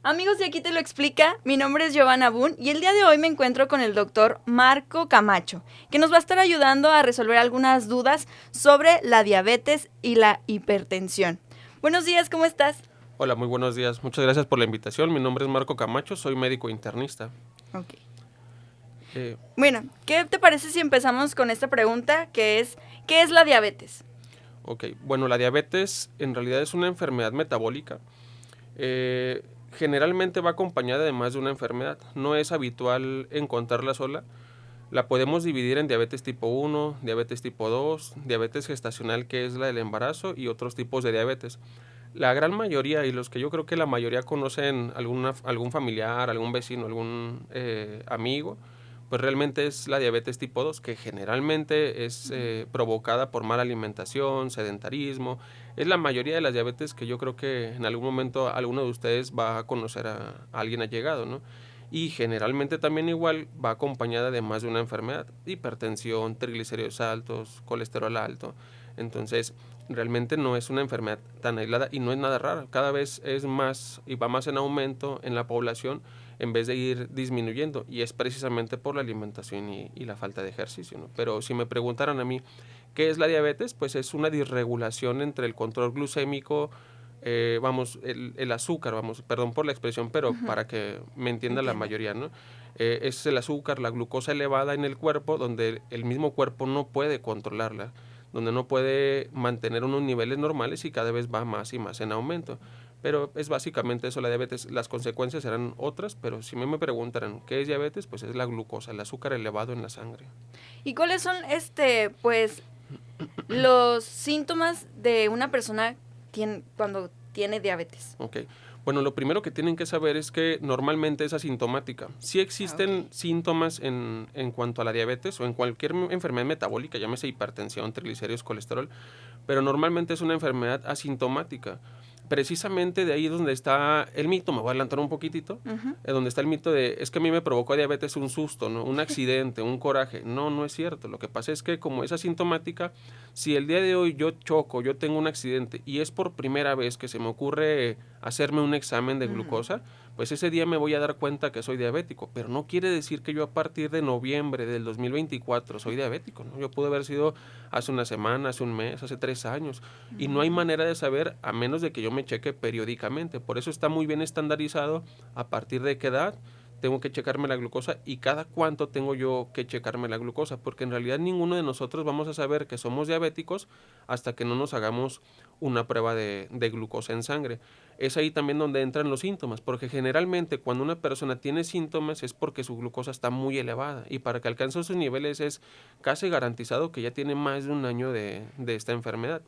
Amigos, de Aquí Te Lo Explica, mi nombre es Giovanna Boone y el día de hoy me encuentro con el doctor Marco Camacho, que nos va a estar ayudando a resolver algunas dudas sobre la diabetes y la hipertensión. Buenos días, ¿cómo estás? Hola, muy buenos días. Muchas gracias por la invitación. Mi nombre es Marco Camacho, soy médico internista. Ok. Eh, Bueno, ¿qué te parece si empezamos con esta pregunta que es, ¿qué es la diabetes? ok, bueno, la diabetes en realidad es una enfermedad metabólica. Generalmente va acompañada de más de una enfermedad. No es habitual encontrarla sola. La podemos dividir en diabetes tipo 1, diabetes tipo 2, diabetes gestacional, que es la del embarazo, y otros tipos de diabetes. La gran mayoría, y los que yo creo que la mayoría conocen algún familiar, algún vecino, algún amigo, pues realmente es la diabetes tipo 2, que generalmente es provocada por mala alimentación, sedentarismo. Es la mayoría de las diabetes que yo creo que en algún momento alguno de ustedes va a conocer a alguien allegado, ¿no? Y generalmente también igual va acompañada de más de una enfermedad: hipertensión, triglicéridos altos, colesterol alto. Entonces, realmente no es una enfermedad tan aislada y no es nada rara. Cada vez es más y va más en aumento en la población en vez de ir disminuyendo, y es precisamente por la alimentación y la falta de ejercicio, ¿no? Pero si me preguntaran a mí qué es la diabetes, pues es una disregulación entre el control glucémico, el azúcar, perdón por la expresión, pero para que me entienda la Entiendo. mayoría, ¿no? Es el azúcar, la glucosa elevada en el cuerpo, donde el mismo cuerpo no puede controlarla, donde no puede mantener unos niveles normales y cada vez va más y más en aumento. Pero es básicamente eso la diabetes. Las consecuencias serán otras, pero si me preguntaran qué es diabetes, pues es la glucosa, el azúcar elevado en la sangre. ¿Y cuáles son, pues, los síntomas de una persona cuando tiene diabetes? Ok. Bueno, lo primero que tienen que saber es que normalmente es asintomática. Sí Ah, ok. existen síntomas en cuanto a la diabetes o en cualquier enfermedad metabólica, llámese hipertensión, triglicéridos, colesterol, pero normalmente es una enfermedad asintomática. Precisamente de ahí es donde está el mito. Me voy a adelantar un poquitito, Ujú. donde está el mito de, es que a mí me provocó diabetes un susto, ¿no? Un accidente, un coraje. No, no es cierto. Lo que pasa es que como es asintomática, si el día de hoy yo choco, yo tengo un accidente y es por primera vez que se me ocurre hacerme un examen de Ujú. glucosa, pues ese día me voy a dar cuenta que soy diabético, pero no quiere decir que yo a partir de noviembre del 2024 soy diabético, ¿no? Yo pude haber sido hace una semana, hace un mes, hace 3 años, y no hay manera de saber a menos de que yo me cheque periódicamente. Por eso está muy bien estandarizado a partir de qué edad tengo que checarme la glucosa y cada cuánto tengo yo que checarme la glucosa, porque en realidad ninguno de nosotros vamos a saber que somos diabéticos hasta que no nos hagamos una prueba de glucosa en sangre. Es ahí también donde entran los síntomas, porque generalmente cuando una persona tiene síntomas es porque su glucosa está muy elevada, y para que alcance esos niveles es casi garantizado que ya tiene más de un año de esta enfermedad.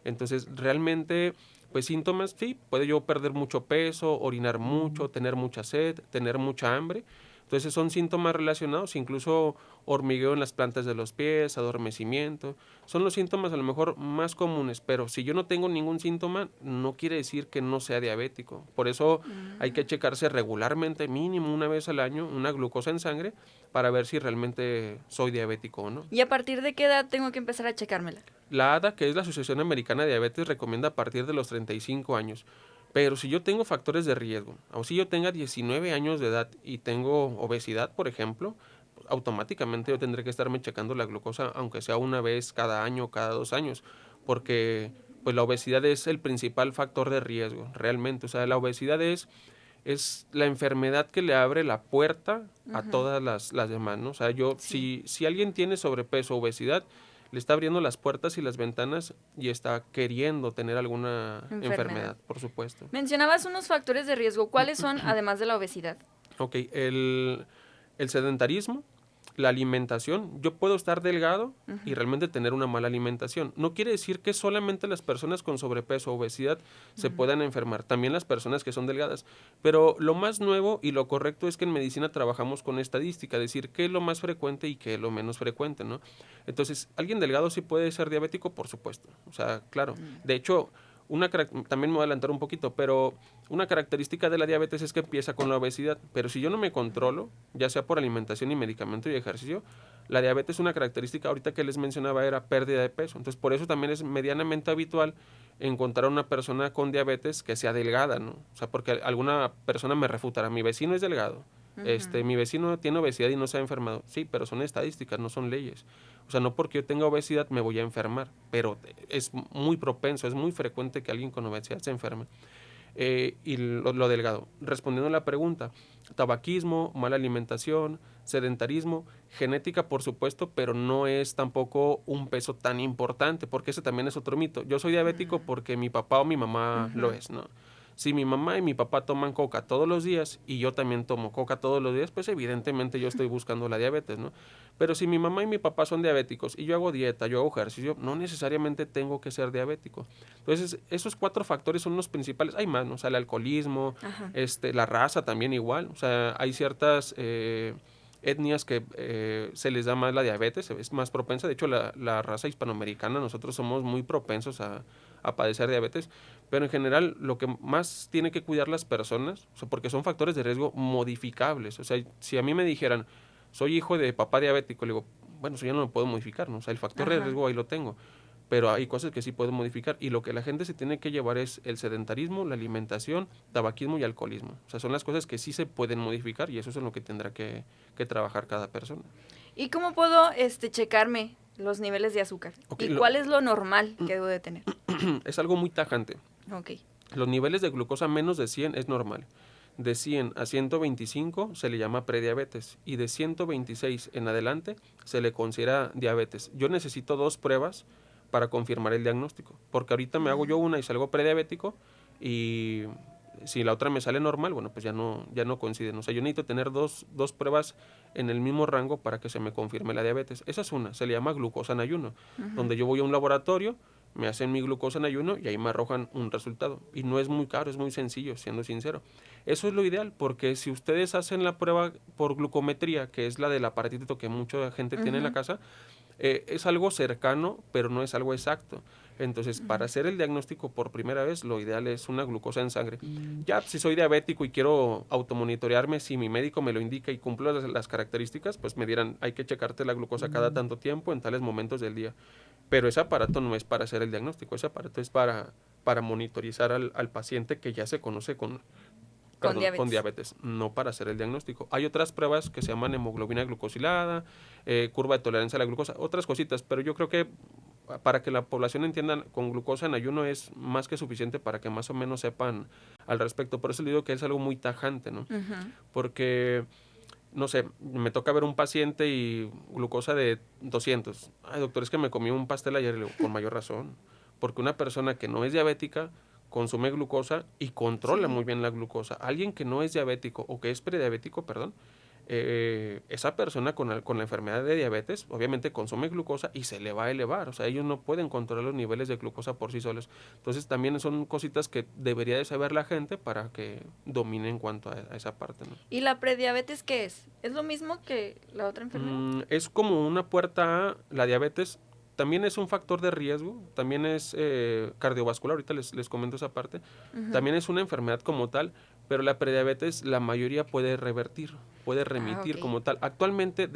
Entonces, realmente, pues síntomas, sí, puede yo perder mucho peso, orinar mucho, tener mucha sed, tener mucha hambre. Entonces son síntomas relacionados, incluso hormigueo en las plantas de los pies, adormecimiento. Son los síntomas a lo mejor más comunes, pero si yo no tengo ningún síntoma, no quiere decir que no sea diabético. Por eso hay que checarse regularmente, mínimo una vez al año, una glucosa en sangre para ver si realmente soy diabético o no. ¿Y a partir de qué edad tengo que empezar a checármela? La ADA, que es la Asociación Americana de Diabetes, recomienda a partir de los 35 años. Pero si yo tengo factores de riesgo, o si yo tenga 19 años de edad y tengo obesidad, por ejemplo, automáticamente yo tendré que estarme checando la glucosa, aunque sea una vez cada año, cada 2 años, porque pues la obesidad es el principal factor de riesgo, realmente. O sea, la obesidad es la enfermedad que le abre la puerta a Ujú. todas las demás, ¿no? O sea, Sí. si alguien tiene sobrepeso o obesidad, le está abriendo las puertas y las ventanas y está queriendo tener alguna Enfermedad. enfermedad, por supuesto. Mencionabas unos factores de riesgo. ¿Cuáles son, además de la obesidad? Ok, el sedentarismo, la alimentación. Yo puedo estar delgado y Ujú. realmente tener una mala alimentación. No quiere decir que solamente las personas con sobrepeso o obesidad se puedan enfermar, también las personas que son delgadas. Pero lo más nuevo y lo correcto es que en medicina trabajamos con estadística, decir qué es lo más frecuente y qué es lo menos frecuente, ¿no? Entonces, ¿alguien delgado sí puede ser diabético? Por supuesto. O sea, claro. De hecho, también me voy a adelantar un poquito, pero una característica de la diabetes es que empieza con la obesidad, pero si yo no me controlo, ya sea por alimentación y medicamento y ejercicio, La diabetes, una característica ahorita que les mencionaba, era pérdida de peso. Entonces, por eso también es medianamente habitual encontrar una persona con diabetes que sea delgada, ¿no? O sea, porque alguna persona me refutará, mi vecino es delgado, mi vecino tiene obesidad y no se ha enfermado. Sí, pero son estadísticas, no son leyes. O sea, no porque yo tenga obesidad me voy a enfermar, pero es muy propenso, es muy frecuente que alguien con obesidad se enferme. Y lo delgado. Respondiendo a la pregunta, tabaquismo, mala alimentación, sedentarismo, genética por supuesto, pero no es tampoco un peso tan importante, porque ese también es otro mito. Yo soy diabético porque mi papá o mi mamá lo es, ¿no? Si mi mamá y mi papá toman coca todos los días y yo también tomo coca todos los días, pues evidentemente yo estoy buscando la diabetes, ¿no? Pero si mi mamá y mi papá son diabéticos y yo hago dieta, yo hago ejercicio, no necesariamente tengo que ser diabético. Entonces, esos 4 factores son los principales. Hay más, ¿no? O sea, el alcoholismo, la raza también igual. O sea, hay ciertas etnias que se les da más la diabetes, es más propensa. De hecho, la raza hispanoamericana, nosotros somos muy propensos a padecer diabetes, pero en general lo que más tiene que cuidar las personas, o sea, porque son factores de riesgo modificables. O sea, si a mí me dijeran, soy hijo de papá diabético, le digo, bueno, eso ya no lo puedo modificar, ¿no? O sea, el factor de riesgo ahí lo tengo, pero hay cosas que sí puedo modificar, y lo que la gente se tiene que llevar es el sedentarismo, la alimentación, tabaquismo y alcoholismo. O sea, son las cosas que sí se pueden modificar, y eso es en lo que tendrá que trabajar cada persona. ¿Y cómo puedo checarme los niveles de azúcar? Okay, ¿Y cuál es lo normal que debo de tener? Es algo muy tajante. Ok. Los niveles de glucosa menos de 100 es normal. De 100 a 125 se le llama prediabetes, y de 126 en adelante se le considera diabetes. Yo necesito 2 pruebas para confirmar el diagnóstico, porque ahorita me hago yo una y salgo prediabético, y si la otra me sale normal, bueno, pues ya no coinciden. O sea, yo necesito tener dos pruebas en el mismo rango para que se me confirme la diabetes. Esa es una, se le llama glucosa en ayuno, donde yo voy a un laboratorio, me hacen mi glucosa en ayuno y ahí me arrojan un resultado. Y no es muy caro, es muy sencillo, siendo sincero. Eso es lo ideal, porque si ustedes hacen la prueba por glucometría, que es la del aparatito que mucha gente tiene en la casa, es algo cercano, pero no es algo exacto. Entonces, para hacer el diagnóstico por primera vez, lo ideal es una glucosa en sangre. Ya, si soy diabético y quiero automonitorearme, si mi médico me lo indica y cumplo las características, pues me dirán, hay que checarte la glucosa cada tanto tiempo en tales momentos del día. Pero ese aparato no es para hacer el diagnóstico, ese aparato es para monitorizar al paciente que ya se conoce con diabetes, no para hacer el diagnóstico. Hay otras pruebas que se llaman hemoglobina glucosilada, curva de tolerancia a la glucosa, otras cositas, pero yo creo que para que la población entienda, con glucosa en ayuno es más que suficiente para que más o menos sepan al respecto. Por eso le digo que es algo muy tajante, ¿no? Porque, no sé, me toca ver un paciente y glucosa de 200. Ay, doctor, es que me comí un pastel ayer. Le digo, con mayor razón. Porque una persona que no es diabética consume glucosa y controla muy bien la glucosa. Alguien que no es diabético o que es prediabético, perdón, esa persona con la enfermedad de diabetes obviamente consume glucosa y se le va a elevar. O sea, ellos no pueden controlar los niveles de glucosa por sí solos. Entonces también son cositas que debería de saber la gente para que domine en cuanto a esa parte, ¿no? ¿Y la prediabetes qué es? ¿Es lo mismo que la otra enfermedad? Es como una puerta a la diabetes. También es un factor de riesgo, también es cardiovascular, ahorita les comento esa parte. También es una enfermedad como tal, pero la prediabetes la mayoría puede revertir, puede remitir como tal. Actualmente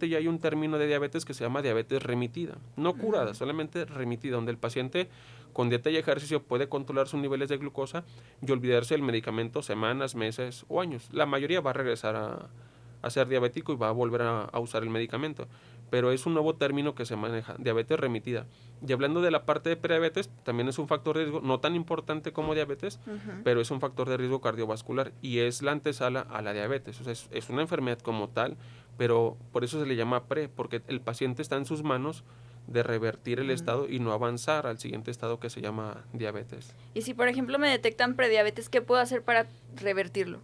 ya hay un término de diabetes que se llama diabetes remitida, no curada, solamente remitida, donde el paciente con dieta y ejercicio puede controlar sus niveles de glucosa y olvidarse del medicamento semanas, meses o años. La mayoría va a regresar a ser diabético y va a volver a usar el medicamento, pero es un nuevo término que se maneja, diabetes remitida. Y hablando de la parte de prediabetes, también es un factor de riesgo, no tan importante como diabetes, pero es un factor de riesgo cardiovascular y es la antesala a la diabetes. O sea, es una enfermedad como tal, pero por eso se le llama pre, porque el paciente está en sus manos de revertir el estado y no avanzar al siguiente estado que se llama diabetes. Y si, por ejemplo, me detectan prediabetes, ¿qué puedo hacer para revertirlo?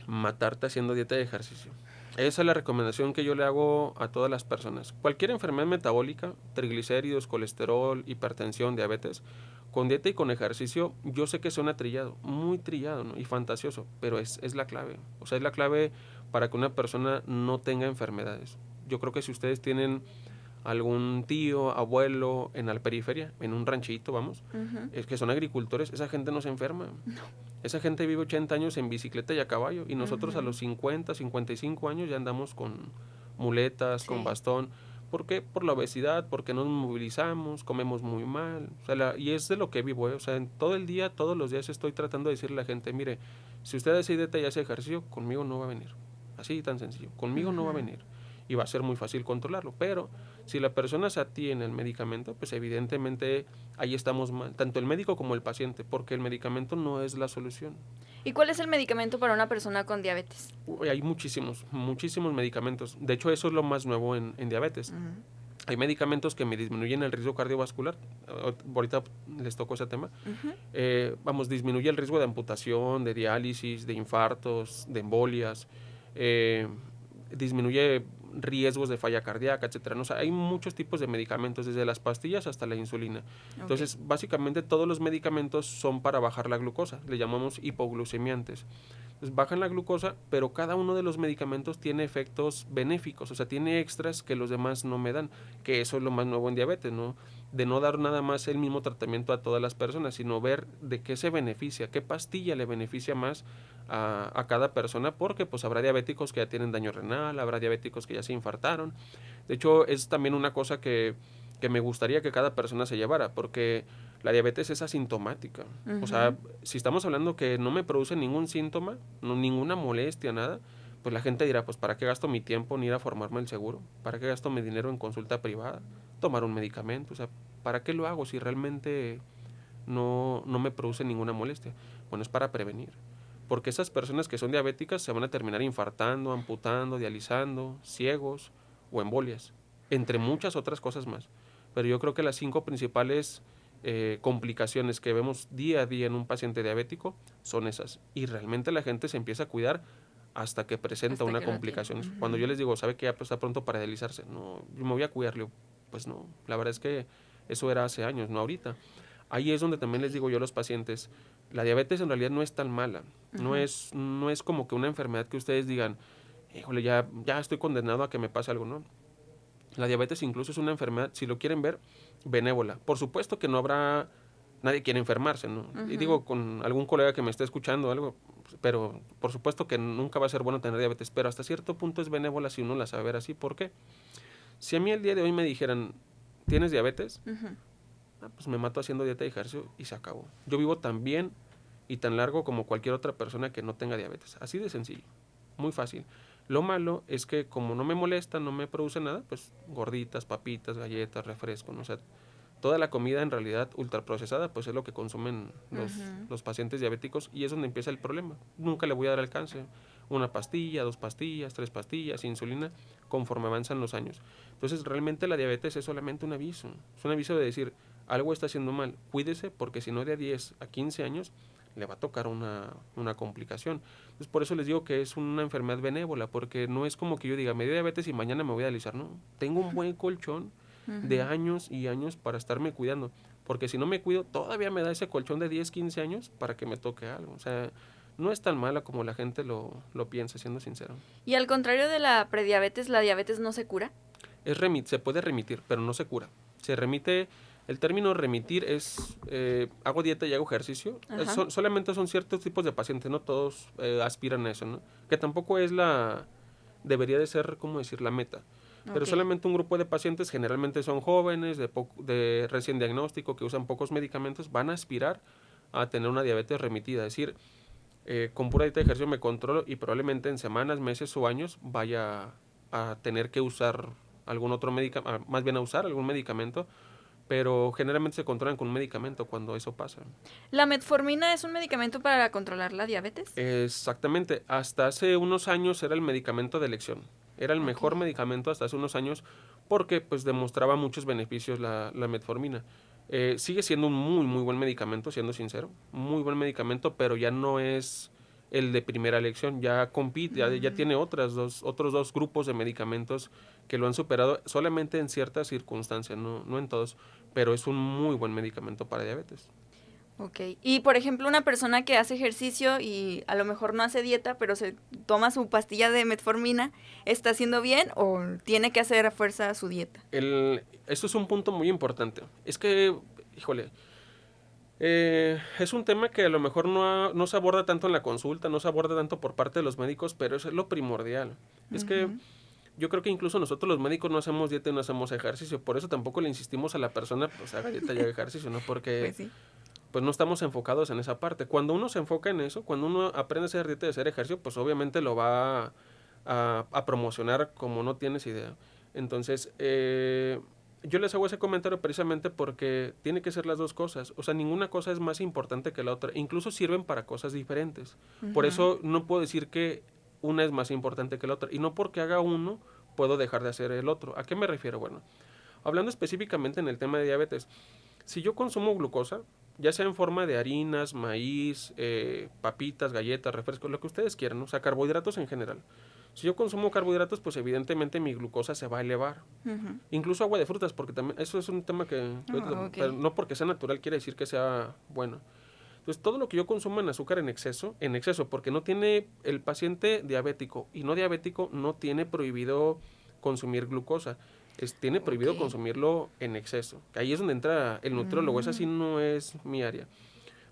Matarte haciendo dieta y ejercicio. Esa es la recomendación que yo le hago a todas las personas. Cualquier enfermedad metabólica, triglicéridos, colesterol, hipertensión, diabetes, con dieta y con ejercicio, yo sé que suena trillado, muy trillado, ¿no? Y fantasioso, pero es la clave. O sea, es la clave para que una persona no tenga enfermedades. Yo creo que si ustedes tienen algún tío, abuelo en la periferia, en un ranchito, vamos, es que son agricultores, esa gente no se enferma. No. Esa gente vive 80 años en bicicleta y a caballo, y nosotros a los 50, 55 años ya andamos con muletas, Sí. con bastón. ¿Por qué? Por la obesidad, porque no nos movilizamos, comemos muy mal. O sea, y es de lo que vivo, ¿eh? O sea, en todo el día, todos los días estoy tratando de decirle a la gente, mire, si usted hace dieta y hace ejercicio, conmigo no va a venir. Así tan sencillo, conmigo no va a venir. Y va a ser muy fácil controlarlo. Pero si la persona se atiene al medicamento, pues evidentemente ahí estamos mal, tanto el médico como el paciente, porque el medicamento no es la solución. ¿Y cuál es el medicamento para una persona con diabetes? Uy, hay muchísimos medicamentos. De hecho, eso es lo más nuevo en diabetes. Hay medicamentos que me disminuyen el riesgo cardiovascular. Ahorita les tocó ese tema. Disminuye el riesgo de amputación, de diálisis, de infartos, de embolias. Disminuye riesgos de falla cardíaca, etcétera. ¿No? O sea, hay muchos tipos de medicamentos, desde las pastillas hasta la insulina. Entonces, básicamente todos los medicamentos son para bajar la glucosa. Le llamamos hipoglucemiantes. Entonces, bajan la glucosa, pero cada uno de los medicamentos tiene efectos benéficos, o sea, tiene extras que los demás no me dan, que eso es lo más nuevo en diabetes, ¿no? De no dar nada más el mismo tratamiento a todas las personas, sino ver de qué se beneficia, qué pastilla le beneficia más a cada persona, porque pues habrá diabéticos que ya tienen daño renal, habrá diabéticos que ya se infartaron. De hecho, es también una cosa que me gustaría que cada persona se llevara, porque la diabetes es asintomática. O sea, si estamos hablando que no me produce ningún síntoma, ninguna molestia, nada, pues la gente dirá, pues ¿para qué gasto mi tiempo en ir a formarme el seguro? ¿Para qué gasto mi dinero en consulta privada? Tomar un medicamento, o sea, ¿para qué lo hago si realmente no me produce ninguna molestia? Bueno, es para prevenir. Porque esas personas que son diabéticas se van a terminar infartando, amputando, dializando, ciegos o embolias, entre muchas otras cosas más. Pero yo creo que las 5 principales complicaciones que vemos día a día en un paciente diabético son esas. Y realmente la gente se empieza a cuidar hasta que presenta una complicación. Cuando yo les digo, ¿sabe que ya está pronto para dializarse? No, yo me voy a cuidarle. Pues no, la verdad es que eso era hace años, no ahorita. Ahí es donde también les digo yo a los pacientes, la diabetes en realidad no es tan mala. No es como que una enfermedad que ustedes digan, híjole, ya estoy condenado a que me pase algo, ¿no? La diabetes incluso es una enfermedad, si lo quieren ver, benévola. Por supuesto que no habrá, nadie quiere enfermarse, ¿no? Y digo, con algún colega que me esté escuchando algo, pero por supuesto que nunca va a ser bueno tener diabetes, pero hasta cierto punto es benévola si uno la sabe ver así. ¿Por qué? Si a mí el día de hoy me dijeran, ¿tienes diabetes? Pues me mato haciendo dieta y ejercicio y se acabó. Yo vivo tan bien y tan largo como cualquier otra persona que no tenga diabetes. Así de sencillo, muy fácil. Lo malo es que como no me molesta, no me produce nada, pues gorditas, papitas, galletas, refresco, ¿no? O sea, toda la comida en realidad ultraprocesada, pues es lo que consumen los pacientes diabéticos y es donde empieza el problema. Nunca le voy a dar alcance. Una pastilla, 2 pastillas, 3 pastillas, insulina, conforme avanzan los años. Entonces, realmente la diabetes es solamente un aviso. Es un aviso de decir, algo está haciendo mal, cuídese porque si no de a 10 a 15 años le va a tocar una complicación. Entonces, por eso les digo que es una enfermedad benévola, porque no es como que yo diga, me dio diabetes y mañana me voy a dializar. No, tengo un buen colchón de años y años para estarme cuidando, porque si no me cuido, todavía me da ese colchón de 10, 15 años para que me toque algo. O sea, no es tan mala como la gente lo piensa, siendo sincero. Y al contrario de la prediabetes, ¿la diabetes no se cura? Se puede remitir, pero no se cura. Se remite. El término remitir es, hago dieta y hago ejercicio. Solamente son ciertos tipos de pacientes, no todos aspiran a eso, ¿no? Que tampoco es debería de ser, ¿cómo decir?, la meta. Pero solamente un grupo de pacientes, generalmente son jóvenes, de recién diagnóstico, que usan pocos medicamentos, van a aspirar a tener una diabetes remitida. Es decir, con pura dieta y ejercicio me controlo y probablemente en semanas, meses o años vaya a tener que usar algún otro medicamento, más bien a usar algún medicamento, pero generalmente se controlan con un medicamento cuando eso pasa. ¿La metformina es un medicamento para controlar la diabetes? Exactamente. Hasta hace unos años era el medicamento de elección. Era el mejor medicamento hasta hace unos años porque pues demostraba muchos beneficios la metformina. Sigue siendo un muy, muy buen medicamento, siendo sincero. Muy buen medicamento, pero ya no es el de primera elección. Ya compite, ya tiene otros dos grupos de medicamentos que lo han superado solamente en ciertas circunstancias, no en todos, pero es un muy buen medicamento para diabetes. Ok. Y, por ejemplo, una persona que hace ejercicio y a lo mejor no hace dieta, pero se toma su pastilla de metformina, ¿está haciendo bien o tiene que hacer a fuerza su dieta? Esto es un punto muy importante. Es que, híjole, es un tema que a lo mejor no se aborda tanto en la consulta, no se aborda tanto por parte de los médicos, pero eso es lo primordial. Es que yo creo que incluso nosotros los médicos no hacemos dieta y no hacemos ejercicio, por eso tampoco le insistimos a la persona, pues haga dieta y haga ejercicio, ¿no? Porque Pues sí. pues no estamos enfocados en esa parte. Cuando uno se enfoca en eso, cuando uno aprende a hacer dieta y a hacer ejercicio, pues obviamente lo va a promocionar como no tienes idea. Entonces, yo les hago ese comentario precisamente porque tiene que ser las dos cosas. O sea, ninguna cosa es más importante que la otra. Incluso sirven para cosas diferentes. Por eso no puedo decir que una es más importante que la otra. Y no porque haga uno, puedo dejar de hacer el otro. ¿A qué me refiero? Bueno, hablando específicamente en el tema de diabetes, si yo consumo glucosa, ya sea en forma de harinas, maíz, papitas, galletas, refrescos, lo que ustedes quieran, ¿no? O sea, carbohidratos en general. Si yo consumo carbohidratos, pues evidentemente mi glucosa se va a elevar. Incluso agua de frutas, porque también eso es un tema que... pero no porque sea natural quiere decir que sea bueno. Entonces, todo lo que yo consumo en azúcar en exceso, porque no tiene el paciente diabético y no diabético, no tiene prohibido consumir glucosa. Tiene prohibido consumirlo en exceso. Ahí es donde entra el nutriólogo. Esa sí no es mi área.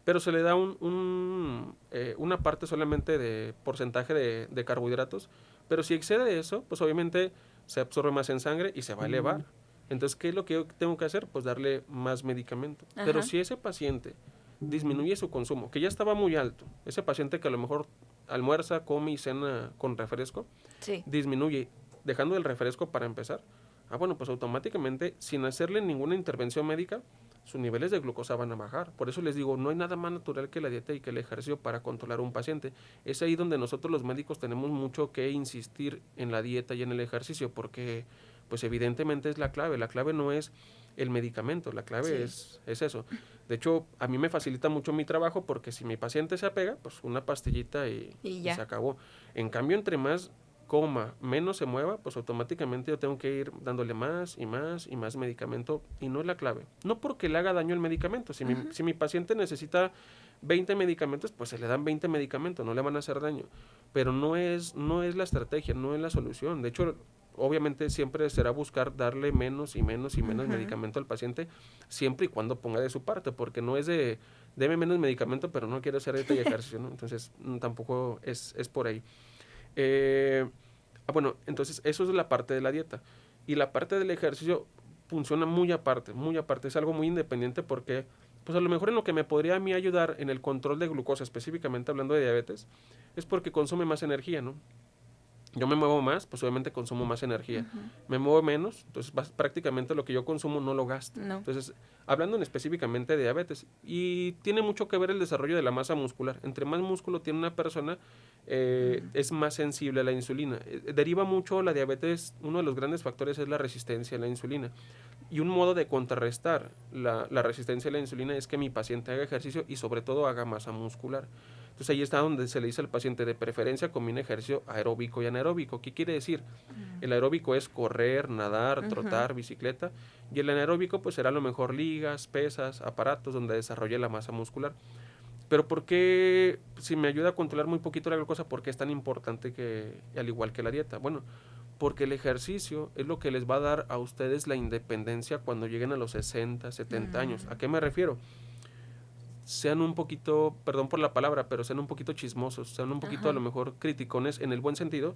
Pero se le da una parte solamente de porcentaje de carbohidratos. Pero si excede eso, pues obviamente se absorbe más en sangre y se va a elevar. Entonces, ¿qué es lo que yo tengo que hacer? Pues darle más medicamento. Ajá. Pero si ese paciente disminuye su consumo, que ya estaba muy alto, ese paciente que a lo mejor almuerza, come y cena con refresco, Sí. disminuye, dejando el refresco para empezar, bueno, pues automáticamente, sin hacerle ninguna intervención médica, sus niveles de glucosa van a bajar. Por eso les digo, no hay nada más natural que la dieta y que el ejercicio para controlar a un paciente. Es ahí donde nosotros los médicos tenemos mucho que insistir en la dieta y en el ejercicio, porque pues evidentemente es la clave. La clave no es el medicamento, la clave es eso. De hecho, a mí me facilita mucho mi trabajo porque si mi paciente se apega, pues una pastillita y se acabó. En cambio, entre más coma, menos se mueva, pues automáticamente yo tengo que ir dándole más y más y más medicamento y no es la clave. No porque le haga daño el medicamento. Si mi paciente necesita 20 medicamentos, pues se le dan 20 medicamentos, no le van a hacer daño. Pero no es la estrategia, no es la solución. De hecho, obviamente siempre será buscar darle menos y menos y menos medicamento al paciente, siempre y cuando ponga de su parte, porque no es de deme menos medicamento, pero no quiero hacer dieta y ejercicio, ¿no? Entonces, tampoco es por ahí. Bueno, entonces eso es la parte de la dieta. Y la parte del ejercicio funciona muy aparte, es algo muy independiente porque, pues a lo mejor en lo que me podría a mí ayudar en el control de glucosa, específicamente hablando de diabetes, es porque consume más energía, ¿no? Yo me muevo más, pues obviamente consumo más energía. Me muevo menos, entonces prácticamente lo que yo consumo no lo gasto. No. Entonces, hablando específicamente de diabetes, y tiene mucho que ver el desarrollo de la masa muscular. Entre más músculo tiene una persona, es más sensible a la insulina. Deriva mucho la diabetes, uno de los grandes factores es la resistencia a la insulina. Y un modo de contrarrestar la resistencia a la insulina es que mi paciente haga ejercicio y sobre todo haga masa muscular. Entonces ahí está donde se le dice al paciente de preferencia combina ejercicio aeróbico y anaeróbico. ¿Qué quiere decir? El aeróbico es correr, nadar, trotar, bicicleta, y el anaeróbico pues será a lo mejor ligas, pesas, aparatos donde desarrolle la masa muscular. Pero ¿por qué, si me ayuda a controlar muy poquito la glucosa, por qué es tan importante que, al igual que la dieta? Bueno, porque el ejercicio es lo que les va a dar a ustedes la independencia cuando lleguen a los 60, 70 años. ¿A qué me refiero? Sean un poquito, perdón por la palabra, pero sean un poquito chismosos, sean un poquito a lo mejor criticones en el buen sentido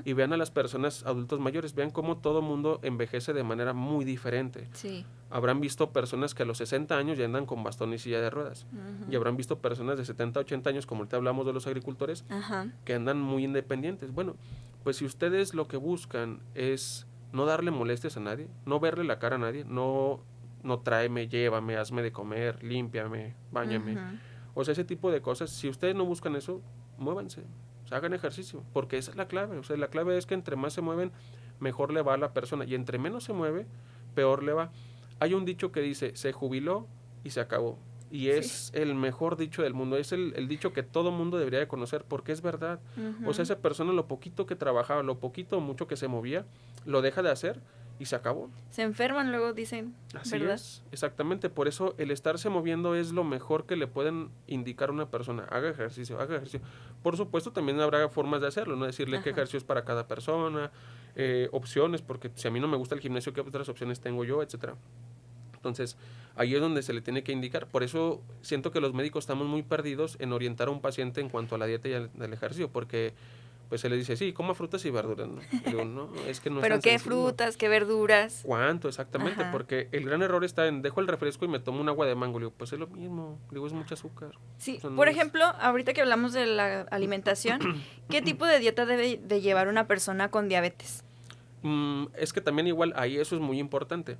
y vean a las personas adultos mayores, vean cómo todo mundo envejece de manera muy diferente. Sí. Habrán visto personas que a los 60 años ya andan con bastón y silla de ruedas y habrán visto personas de 70, 80 años, como ahorita hablamos de los agricultores, que andan muy independientes. Bueno, pues si ustedes lo que buscan es no darle molestias a nadie, no verle la cara a nadie, no tráeme, llévame, hazme de comer, límpiame, báñame. O sea, ese tipo de cosas. Si ustedes no buscan eso, muévanse, o sea, hagan ejercicio, porque esa es la clave. O sea, la clave es que entre más se mueven, mejor le va a la persona. Y entre menos se mueve, peor le va. Hay un dicho que dice, se jubiló y se acabó. Y es el mejor dicho del mundo. Es el dicho que todo mundo debería de conocer, porque es verdad. O sea, esa persona, lo poquito que trabajaba, lo poquito o mucho que se movía, lo deja de hacer y se acabó. Se enferman luego, dicen. Así ¿verdad? es, exactamente. Por eso el estarse moviendo es lo mejor que le pueden indicar a una persona. Haga ejercicio, haga ejercicio. Por supuesto, también habrá formas de hacerlo, no decirle qué ejercicio es para cada persona, opciones, porque si a mí no me gusta el gimnasio, ¿qué otras opciones tengo yo, etcétera? Entonces, ahí es donde se le tiene que indicar. Por eso siento que los médicos estamos muy perdidos en orientar a un paciente en cuanto a la dieta y al ejercicio, porque pues se le dice, sí, coma frutas y verduras, ¿no? Y digo, no, es que no es Pero tan qué sencillo. frutas, qué verduras. ¿Cuánto exactamente? Ajá. Porque el gran error está en, dejo el refresco y me tomo un agua de mango. Le digo, pues es lo mismo, le digo, es mucho azúcar. Sí, O sea, no por es... ejemplo, ahorita que hablamos de la alimentación, ¿qué tipo de dieta debe de llevar una persona con diabetes? Es que también igual ahí eso es muy importante.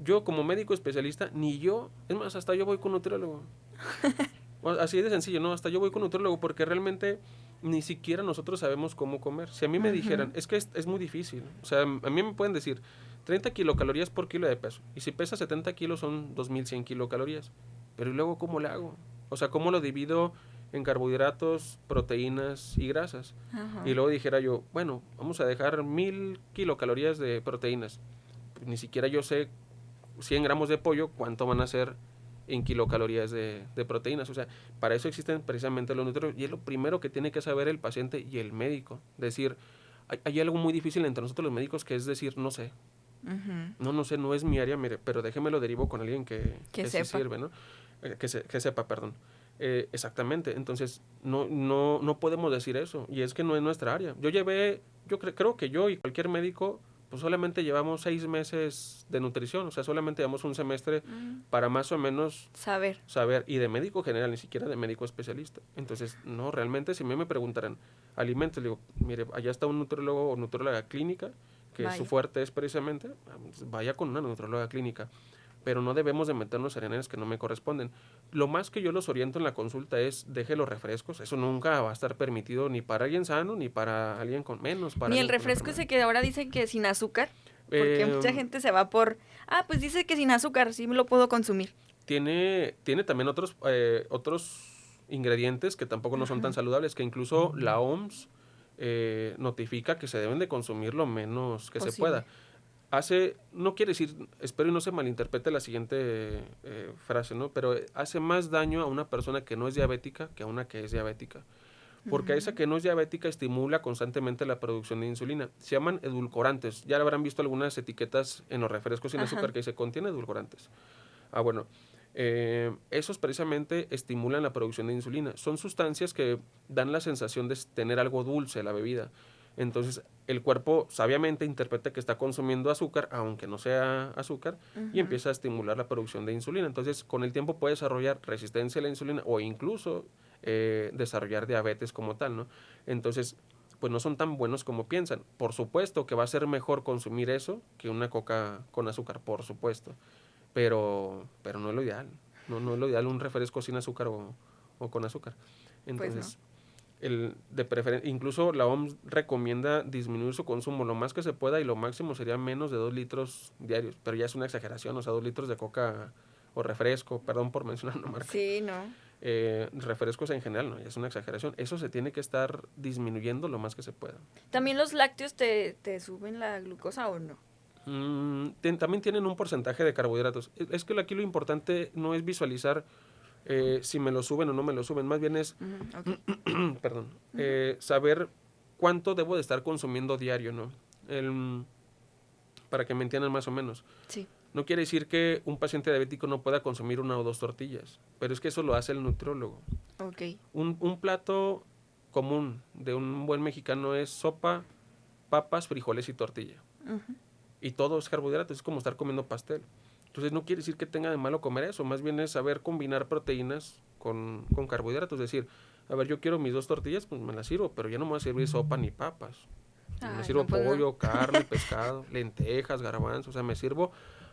Yo como médico especialista, ni yo, es más, hasta yo voy con nutriólogo. Así de sencillo, ¿no? Hasta yo voy con nutriólogo porque realmente ni siquiera nosotros sabemos cómo comer. Si a mí me dijeran, Ujú. es que es muy difícil. O sea, a mí me pueden decir 30 kilocalorías por kilo de peso. Y si pesa 70 kilos son 2100 kilocalorías. Pero ¿y luego cómo lo hago? O sea, ¿cómo lo divido en carbohidratos, proteínas y grasas? Ajá. Y luego dijera yo, bueno, vamos a dejar 1000 kilocalorías de proteínas. Pues ni siquiera yo sé 100 gramos de pollo, ¿cuánto van a ser en kilocalorías de proteínas? O sea, para eso existen precisamente los nutriólogos. Y es lo primero que tiene que saber el paciente y el médico. Decir, hay algo muy difícil entre nosotros los médicos que es decir, no sé. Ujú. No sé, no es mi área, mire, pero déjeme lo derivo con alguien Que que sí sepa. sirve, ¿no? Que sepa, perdón. Exactamente, entonces no podemos decir eso, y es que no es nuestra área. Creo que yo y cualquier médico, pues solamente llevamos 6 meses de nutrición, o sea, solamente llevamos un semestre para más o menos Saber. saber, y de médico general, ni siquiera de médico especialista. Entonces, no, realmente, si a mí me preguntaran alimentos, le digo, mire, allá está un nutriólogo o nutrióloga clínica, que su Vaya. fuerte es precisamente, vaya con una nutrióloga clínica, pero no debemos de meternos en áreas que no me corresponden. Lo más que yo los oriento en la consulta es, deje los refrescos, eso nunca va a estar permitido ni para alguien sano, ni para alguien con menos, para Ni el alguien con refresco enfermedad. ese que ahora dicen que sin azúcar, porque mucha Eh, gente se va por, pues dice que sin azúcar, sí me lo puedo consumir. tiene también otros ingredientes que tampoco no son tan Ajá. saludables, que incluso la OMS notifica que se deben de consumir lo menos que se Posible. pueda. No quiere decir, espero y no se malinterprete la siguiente frase, ¿no? Pero hace más daño a una persona que no es diabética que a una que es diabética. Porque a esa que no es diabética estimula constantemente la producción de insulina. Se llaman edulcorantes. Ya habrán visto algunas etiquetas en los refrescos sin Ajá. azúcar que dice contiene edulcorantes. Bueno, esos precisamente estimulan la producción de insulina. Son sustancias que dan la sensación de tener algo dulce la bebida. Entonces el cuerpo sabiamente interpreta que está consumiendo azúcar, aunque no sea azúcar, y Ujú. empieza a estimular la producción de insulina. Entonces con el tiempo puede desarrollar resistencia a la insulina o incluso desarrollar diabetes como tal, ¿no? Entonces, pues no son tan buenos como piensan. Por supuesto que va a ser mejor consumir eso que una coca con azúcar, por supuesto, pero no es lo ideal. No es lo ideal un refresco sin azúcar o con azúcar. Pues no. Entonces, incluso la OMS recomienda disminuir su consumo lo más que se pueda y lo máximo sería menos de 2 litros diarios, pero ya es una exageración, o sea, 2 litros de coca o refresco, perdón por mencionar una marca, Sí, no. refrescos en general, no, ya es una exageración. Eso se tiene que estar disminuyendo lo más que se pueda. ¿También los lácteos te suben la glucosa o no? También tienen un porcentaje de carbohidratos. Es que aquí lo importante no es visualizar si me lo suben o no me lo suben, más bien es, Ok. perdón, Ujú. saber cuánto debo de estar consumiendo diario, ¿no? Para que me entiendan más o menos. Sí. No quiere decir que un paciente diabético no pueda consumir 1 o 2 tortillas, pero es que eso lo hace el nutriólogo. Ok. Un plato común de un buen mexicano es sopa, papas, frijoles y tortilla. Ujú. Y todo es carbohidrato, es como estar comiendo pastel. Entonces no quiere decir que tenga de malo comer eso, más bien es saber combinar proteínas con carbohidratos. Es decir, a ver, yo quiero mis 2 tortillas, pues me las sirvo, pero ya no me voy a servir sopa ni papas. Me Ay, sirvo no, pues no. pollo, carne, pescado, lentejas, garbanzos, o sea, me sirvo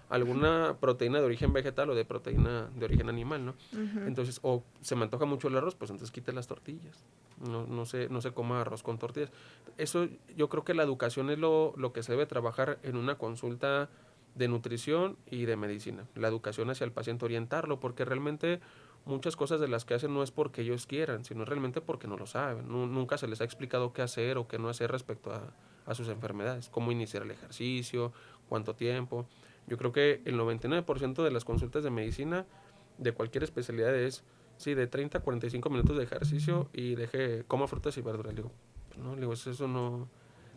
alguna proteína de origen vegetal o de proteína de origen animal, ¿no? Ujú. Entonces, o se me antoja mucho el arroz, pues entonces quite las tortillas. No se coma arroz con tortillas. Eso yo creo que la educación es lo que se debe trabajar en una consulta de nutrición y de medicina. La educación hacia el paciente, orientarlo, porque realmente muchas cosas de las que hacen no es porque ellos quieran, sino realmente porque no lo saben. Nunca se les ha explicado qué hacer o qué no hacer respecto a sus enfermedades, cómo iniciar el ejercicio, cuánto tiempo. Yo creo que el 99% de las consultas de medicina de cualquier especialidad es, sí, de 30 a 45 minutos de ejercicio y coma frutas y verduras. Le digo, no, le digo, eso no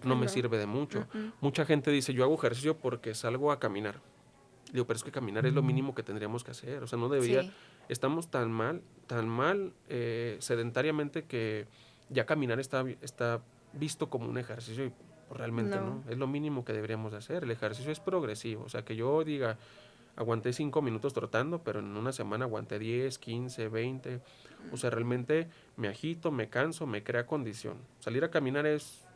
Pues me no. sirve de mucho. Mm, mm. Mucha gente dice, yo hago ejercicio porque salgo a caminar. Digo, pero es que caminar es lo mínimo que tendríamos que hacer. O sea, no debería. Sí. Estamos tan mal sedentariamente que ya caminar está visto como un ejercicio y pues, realmente no. Es lo mínimo que deberíamos de hacer. El ejercicio es progresivo. O sea, que yo diga, aguanté 5 minutos trotando, pero en una semana aguanté 10, 15, 20. O sea, realmente me agito, me canso, me crea condición. Salir a caminar es,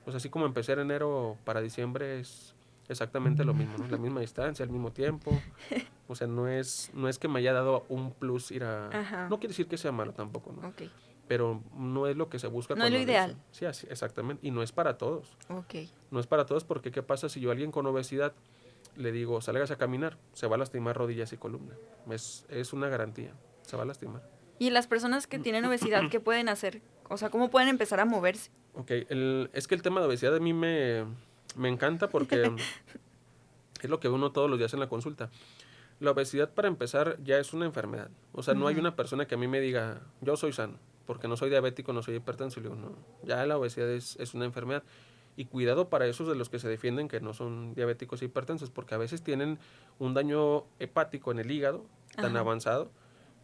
pues así como empecé en enero para diciembre, es exactamente lo mismo, ¿no? La misma distancia, al mismo tiempo. O sea, no es que me haya dado un plus ir a... Ajá. No quiere decir que sea malo tampoco, ¿no? Ok. Pero no es lo que se busca No es cuando lo lo ideal. dicen. Sí, así, exactamente. Y no es para todos. Ok. No es para todos porque ¿qué pasa si yo a alguien con obesidad le digo, salgas a caminar? Se va a lastimar rodillas y columna. Es una garantía. Se va a lastimar. ¿Y las personas que tienen obesidad qué pueden hacer? O sea, ¿cómo pueden empezar a moverse? Ok, es que el tema de obesidad a mí me encanta porque es lo que uno todos los días en la consulta. La obesidad, para empezar, ya es una enfermedad. O sea, no hay una persona que a mí me diga, yo soy sano, porque no soy diabético, no soy hipertenso. Le digo, no, ya la obesidad es una enfermedad. Y cuidado para esos de los que se defienden que no son diabéticos e hipertensos, porque a veces tienen un daño hepático en el hígado tan Ajá. avanzado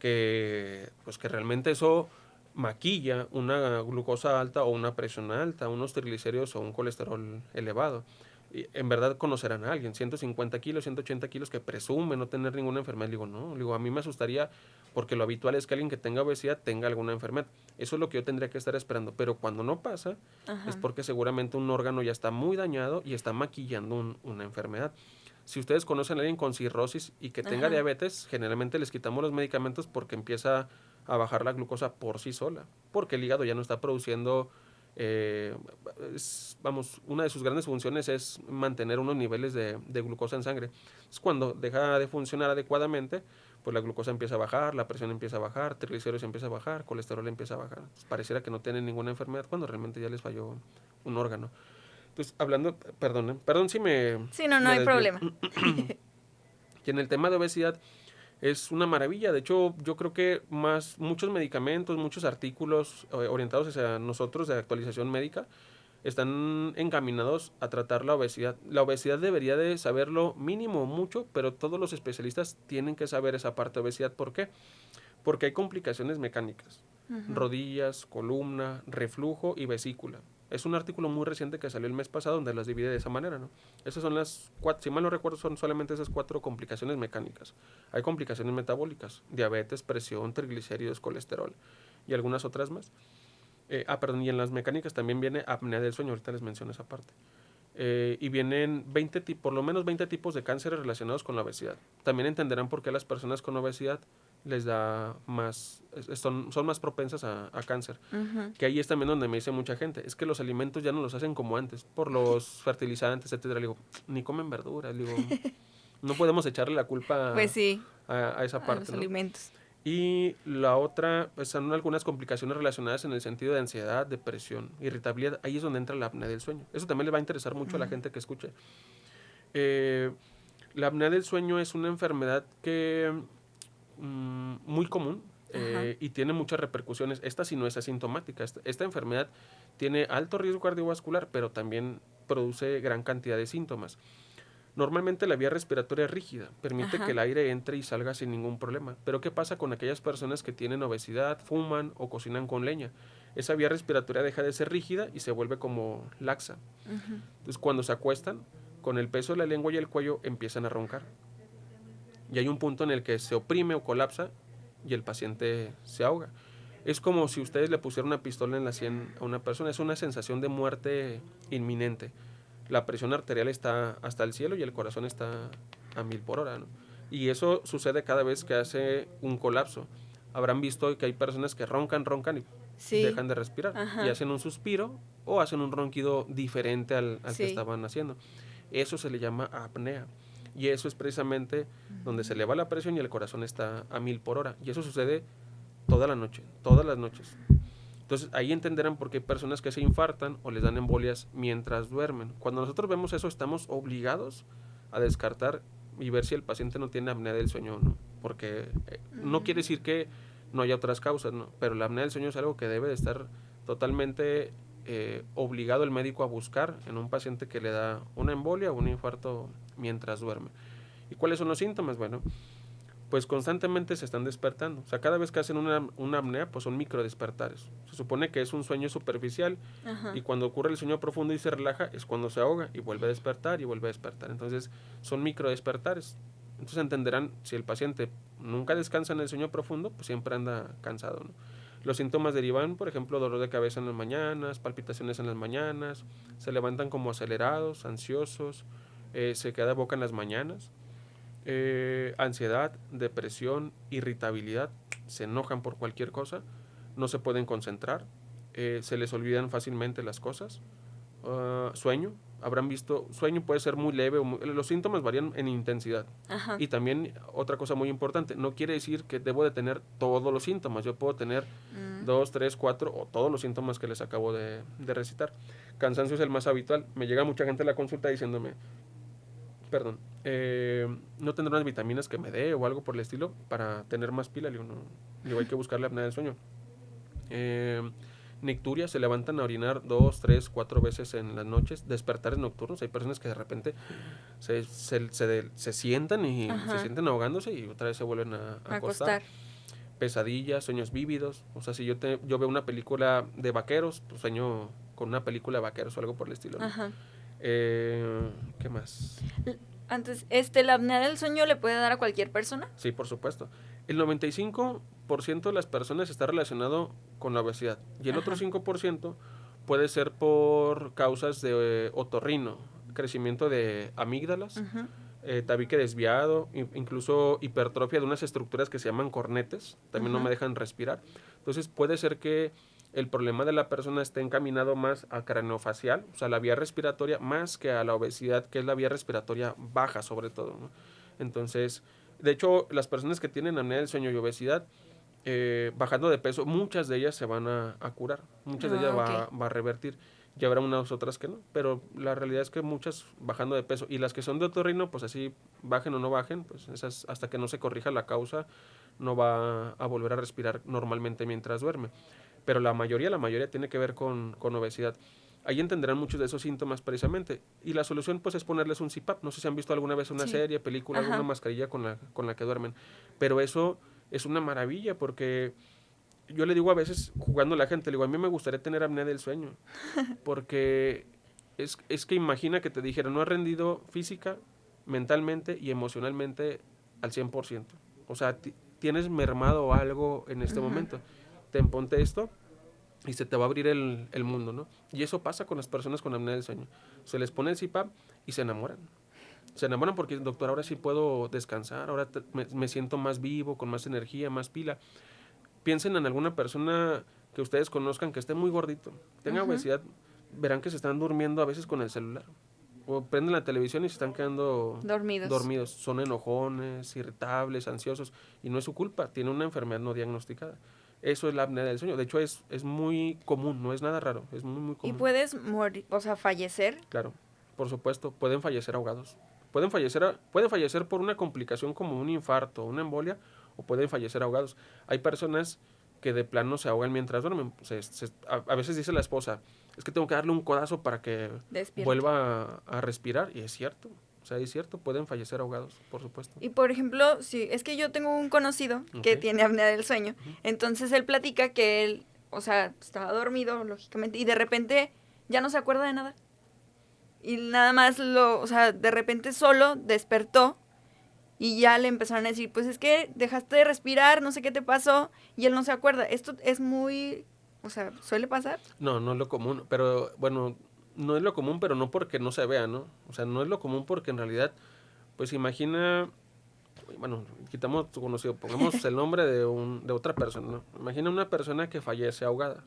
pues que realmente eso maquilla una glucosa alta o una presión alta, unos triglicéridos o un colesterol elevado. Y en verdad conocerán a alguien, 150 kilos, 180 kilos, que presume no tener ninguna enfermedad. Le digo, no, le digo, a mí me asustaría porque lo habitual es que alguien que tenga obesidad tenga alguna enfermedad. Eso es lo que yo tendría que estar esperando. Pero cuando no pasa, es porque seguramente un órgano ya está muy dañado y está maquillando una enfermedad. Si ustedes conocen a alguien con cirrosis y que tenga diabetes, generalmente les quitamos los medicamentos porque empieza a bajar la glucosa por sí sola, porque el hígado ya no está produciendo, vamos, una de sus grandes funciones es mantener unos niveles de glucosa en sangre. Entonces, cuando deja de funcionar adecuadamente, pues la glucosa empieza a bajar, la presión empieza a bajar, triglicéridos empieza a bajar, colesterol empieza a bajar. Entonces, pareciera que no tienen ninguna enfermedad cuando realmente ya les falló un órgano. Entonces, hablando, perdón si Sí, no, no me hay desvío. problema. Y en el tema de obesidad es una maravilla. De hecho, yo creo que muchos medicamentos, muchos artículos orientados hacia nosotros de actualización médica están encaminados a tratar la obesidad. La obesidad debería de saberlo mínimo mucho, pero todos los especialistas tienen que saber esa parte de obesidad. ¿Por qué? Porque hay complicaciones mecánicas. Rodillas, columna, reflujo y vesícula. Es un artículo muy reciente que salió el mes pasado donde las divide de esa manera, ¿no? Esas son las cuatro, si mal no recuerdo, son solamente esas 4 complicaciones mecánicas. Hay complicaciones metabólicas, diabetes, presión, triglicéridos, colesterol y algunas otras más. Perdón, y en las mecánicas también viene apnea del sueño, ahorita les menciono esa parte. Y vienen por lo menos 20 tipos de cánceres relacionados con la obesidad. También entenderán por qué las personas con obesidad les da más, son más propensas a cáncer. Que ahí es también donde me dice mucha gente, es que los alimentos ya no los hacen como antes, por los fertilizantes, etcétera. Le digo, ni comen verduras, le digo, no podemos echarle la culpa Pues sí, a esa a parte, los ¿no? alimentos. Y la otra, pues son algunas complicaciones relacionadas en el sentido de ansiedad, depresión, irritabilidad. Ahí es donde entra la apnea del sueño. Eso también le va a interesar mucho a la gente que escuche. La apnea del sueño es una enfermedad que muy común y tiene muchas repercusiones. Esta sí no es asintomática. Esta enfermedad tiene alto riesgo cardiovascular, pero también produce gran cantidad de síntomas. Normalmente la vía respiratoria es rígida, permite que el aire entre y salga sin ningún problema. Pero ¿qué pasa con aquellas personas que tienen obesidad, fuman o cocinan con leña? Esa vía respiratoria deja de ser rígida y se vuelve como laxa. Entonces cuando se acuestan, con el peso de la lengua y el cuello empiezan a roncar. Y hay un punto en el que se oprime o colapsa y el paciente se ahoga. Es como si ustedes le pusieran una pistola en la sien a una persona. Es una sensación de muerte inminente. La presión arterial está hasta el cielo y el corazón está a 1000 por hora, ¿no? Y eso sucede cada vez que hace un colapso. Habrán visto que hay personas que roncan y dejan de respirar. Y hacen un suspiro o hacen un ronquido diferente al que estaban haciendo. Eso se le llama apnea. Y eso es precisamente donde se eleva la presión y el corazón está a 1000 por hora. Y eso sucede toda la noche, todas las noches. Entonces ahí entenderán por qué hay personas que se infartan o les dan embolias mientras duermen. Cuando nosotros vemos eso, estamos obligados a descartar y ver si el paciente no tiene apnea del sueño o no. Porque no quiere decir que no haya otras causas, ¿no? Pero la apnea del sueño es algo que debe de estar totalmente obligado el médico a buscar en un paciente que le da una embolia o un infarto mientras duerme. ¿Y cuáles son los síntomas? Bueno, pues constantemente se están despertando. O sea, cada vez que hacen una apnea, pues son micro despertares. Se supone que es un sueño superficial y cuando ocurre el sueño profundo y se relaja es cuando se ahoga y vuelve a despertar y vuelve a despertar. Entonces son micro despertares. Entonces entenderán, si el paciente nunca descansa en el sueño profundo, pues siempre anda cansado, ¿no? Los síntomas derivan, por ejemplo, dolor de cabeza en las mañanas, palpitaciones en las mañanas, se levantan como acelerados, ansiosos, se queda boca en las mañanas, ansiedad, depresión, irritabilidad, se enojan por cualquier cosa, no se pueden concentrar, se les olvidan fácilmente las cosas, sueño, habrán visto, sueño puede ser muy leve, los síntomas varían en intensidad. Ajá. Y también otra cosa muy importante, no quiere decir que debo de tener todos los síntomas, yo puedo tener 2, 3, 4 o todos los síntomas que les acabo de recitar. Cansancio es el más habitual, me llega mucha gente a la consulta diciéndome, perdón, no tendré unas vitaminas que me dé o algo por el estilo para tener más pila. Le digo, no, digo, hay que buscar la apnea del sueño. Nicturia, se levantan a orinar 2, 3, 4 veces en las noches, despertares nocturnos. Hay personas que de repente se sientan y se sienten ahogándose y otra vez se vuelven a acostar. Pesadillas, sueños vívidos. O sea, si yo veo una película de vaqueros, pues sueño con una película de vaqueros o algo por el estilo, ¿no? ¿Qué más? Antes, ¿la apnea del sueño le puede dar a cualquier persona? Sí, por supuesto. El 95% de las personas está relacionado con la obesidad y el otro 5% puede ser por causas de otorrino, crecimiento de amígdalas, tabique desviado, incluso hipertrofia de unas estructuras que se llaman cornetes, también no me dejan respirar. Entonces puede ser que el problema de la persona esté encaminado más a craneofacial, o sea, la vía respiratoria, más que a la obesidad, que es la vía respiratoria baja sobre todo, ¿no? Entonces, de hecho, las personas que tienen apnea del sueño y obesidad, bajando de peso, muchas de ellas se van a curar, muchas de ellas va a revertir, ya habrá unas otras que no, pero la realidad es que muchas bajando de peso, y las que son de otorrino, pues así bajen o no bajen, pues esas hasta que no se corrija la causa, no va a volver a respirar normalmente mientras duerme. Pero la mayoría tiene que ver con obesidad. Ahí entenderán muchos de esos síntomas precisamente. Y la solución pues es ponerles un CPAP. No sé si han visto alguna vez una serie, película, alguna mascarilla con la que duermen. Pero eso es una maravilla porque yo le digo a veces, jugando a la gente, le digo, a mí me gustaría tener apnea del sueño. Porque es que imagina que te dijera, no has rendido física, mentalmente y emocionalmente al 100%. O sea, tienes mermado algo en este momento. Ponte esto y se te va a abrir el mundo, ¿no? Y eso pasa con las personas con apnea del sueño. Se les pone el CPAP y se enamoran. Se enamoran porque, doctor, ahora sí puedo descansar, ahora me siento más vivo, con más energía, más pila. Piensen en alguna persona que ustedes conozcan que esté muy gordito, tenga obesidad, verán que se están durmiendo a veces con el celular. O prenden la televisión y se están quedando dormidos. Son enojones, irritables, ansiosos. Y no es su culpa, tiene una enfermedad no diagnosticada. Eso es la apnea del sueño. De hecho, es muy común, no es nada raro, es muy, muy común. ¿Y puedes morir, o sea, fallecer? Claro, por supuesto, pueden fallecer ahogados. Pueden fallecer por una complicación como un infarto, una embolia, o pueden fallecer ahogados. Hay personas que de plano se ahogan mientras duermen. A veces dice la esposa, es que tengo que darle un codazo para que vuelva a respirar, y es cierto. O sea, es cierto, pueden fallecer ahogados, por supuesto. Y por ejemplo, sí, es que yo tengo un conocido que tiene apnea del sueño. Entonces él platica que él, o sea, estaba dormido, lógicamente, y de repente ya no se acuerda de nada. Y nada más o sea, de repente solo despertó y ya le empezaron a decir, pues es que dejaste de respirar, no sé qué te pasó, y él no se acuerda. Esto es muy, o sea, ¿suele pasar? No, no es lo común, pero bueno, no es lo común, pero no porque no se vea, ¿no? O sea, no es lo común porque en realidad, pues imagina, bueno, quitamos tu conocido, pongamos el nombre de otra persona, ¿no? Imagina una persona que fallece ahogada.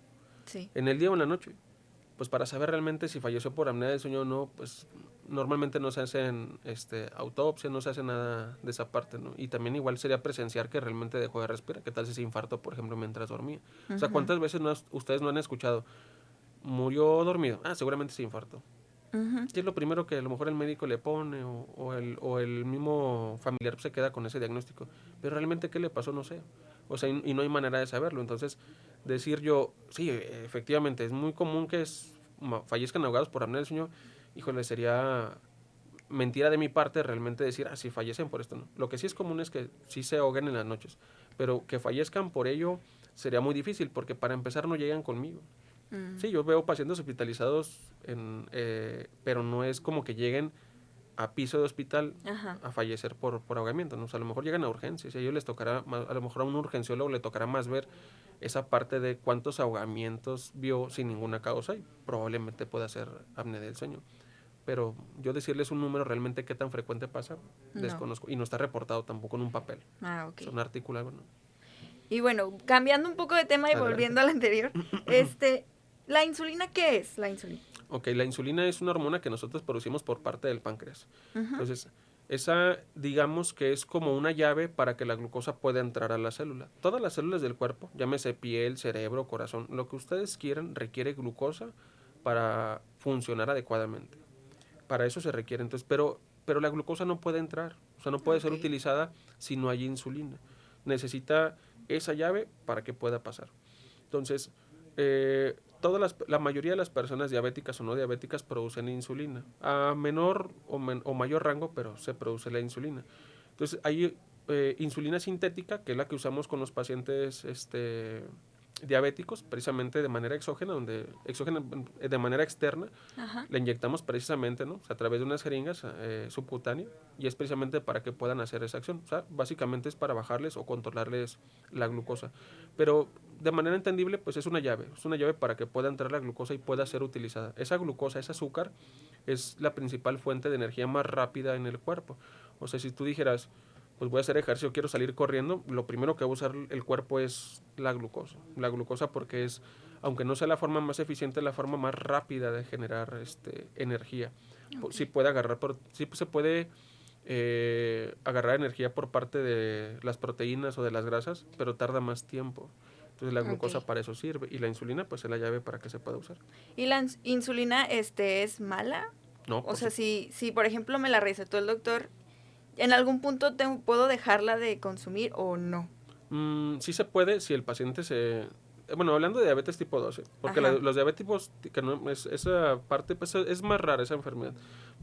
Sí. En el día o en la noche. Pues para saber realmente si falleció por apnea del sueño o no, pues normalmente no se hacen autopsia, no se hace nada de esa parte, ¿no? Y también igual sería presenciar que realmente dejó de respirar. ¿Qué tal si se infartó, por ejemplo, mientras dormía? O sea, ¿cuántas veces ustedes no han escuchado? Murió dormido. Ah, seguramente se infartó. Y es lo primero que a lo mejor el médico le pone o el mismo familiar se queda con ese diagnóstico. Pero realmente qué le pasó, no sé. O sea, y no hay manera de saberlo. Entonces, decir yo, sí, efectivamente, es muy común que fallezcan ahogados por apnea del sueño. Híjole, sería mentira de mi parte realmente decir, si fallecen por esto, no. Lo que sí es común es que sí se ahoguen en las noches, pero que fallezcan por ello sería muy difícil, porque para empezar no llegan conmigo. Sí, yo veo pacientes hospitalizados, pero no es como que lleguen a piso de hospital Ajá. a fallecer por ahogamiento, ¿no? O sea, a lo mejor llegan a urgencias y a ellos les tocará, a lo mejor a un urgenciólogo le tocará más ver esa parte de cuántos ahogamientos vio sin ninguna causa y probablemente pueda ser apnea del sueño. Pero yo decirles un número realmente qué tan frecuente pasa, desconozco. Y no está reportado tampoco en un papel. Ok. Es un artículo, ¿no? Y bueno, cambiando un poco de tema y Adelante. volviendo al anterior, ¿la insulina qué es? La insulina. Ok, la insulina es una hormona que nosotros producimos por parte del páncreas. Entonces, esa digamos que es como una llave para que la glucosa pueda entrar a la célula. Todas las células del cuerpo, llámese piel, cerebro, corazón, lo que ustedes quieran, requiere glucosa para funcionar adecuadamente. Para eso se requiere. Entonces, pero la glucosa no puede entrar, o sea, no puede ser utilizada si no hay insulina. Necesita esa llave para que pueda pasar. Entonces, la mayoría de las personas diabéticas o no diabéticas producen insulina, a menor o mayor rango, pero se produce la insulina. Entonces, hay insulina sintética, que es la que usamos con los pacientes diabéticos, precisamente de manera exógena, de manera externa. Ajá. La inyectamos precisamente, ¿no? O sea, a través de unas jeringas subcutáneas, y es precisamente para que puedan hacer esa acción. O sea, básicamente es para bajarles o controlarles la glucosa. Pero de manera entendible, pues es una llave para que pueda entrar la glucosa y pueda ser utilizada. Esa glucosa, ese azúcar, es la principal fuente de energía más rápida en el cuerpo. O sea, si tú dijeras, pues voy a hacer ejercicio, quiero salir corriendo, lo primero que va a usar el cuerpo es la glucosa. La glucosa porque es, aunque no sea la forma más eficiente, la forma más rápida de generar energía. Sí puede agarrar, sí se puede agarrar energía por parte de las proteínas o de las grasas, pero tarda más tiempo. Entonces la glucosa para eso sirve, y la insulina pues es la llave para que se pueda usar. ¿Y la insulina es mala? No, O sea, si por ejemplo me la recetó el doctor, ¿en algún punto puedo dejarla de consumir o no? Sí se puede si el paciente bueno, hablando de diabetes tipo 2, porque los diabéticos, que no, esa parte pues, es más rara esa enfermedad,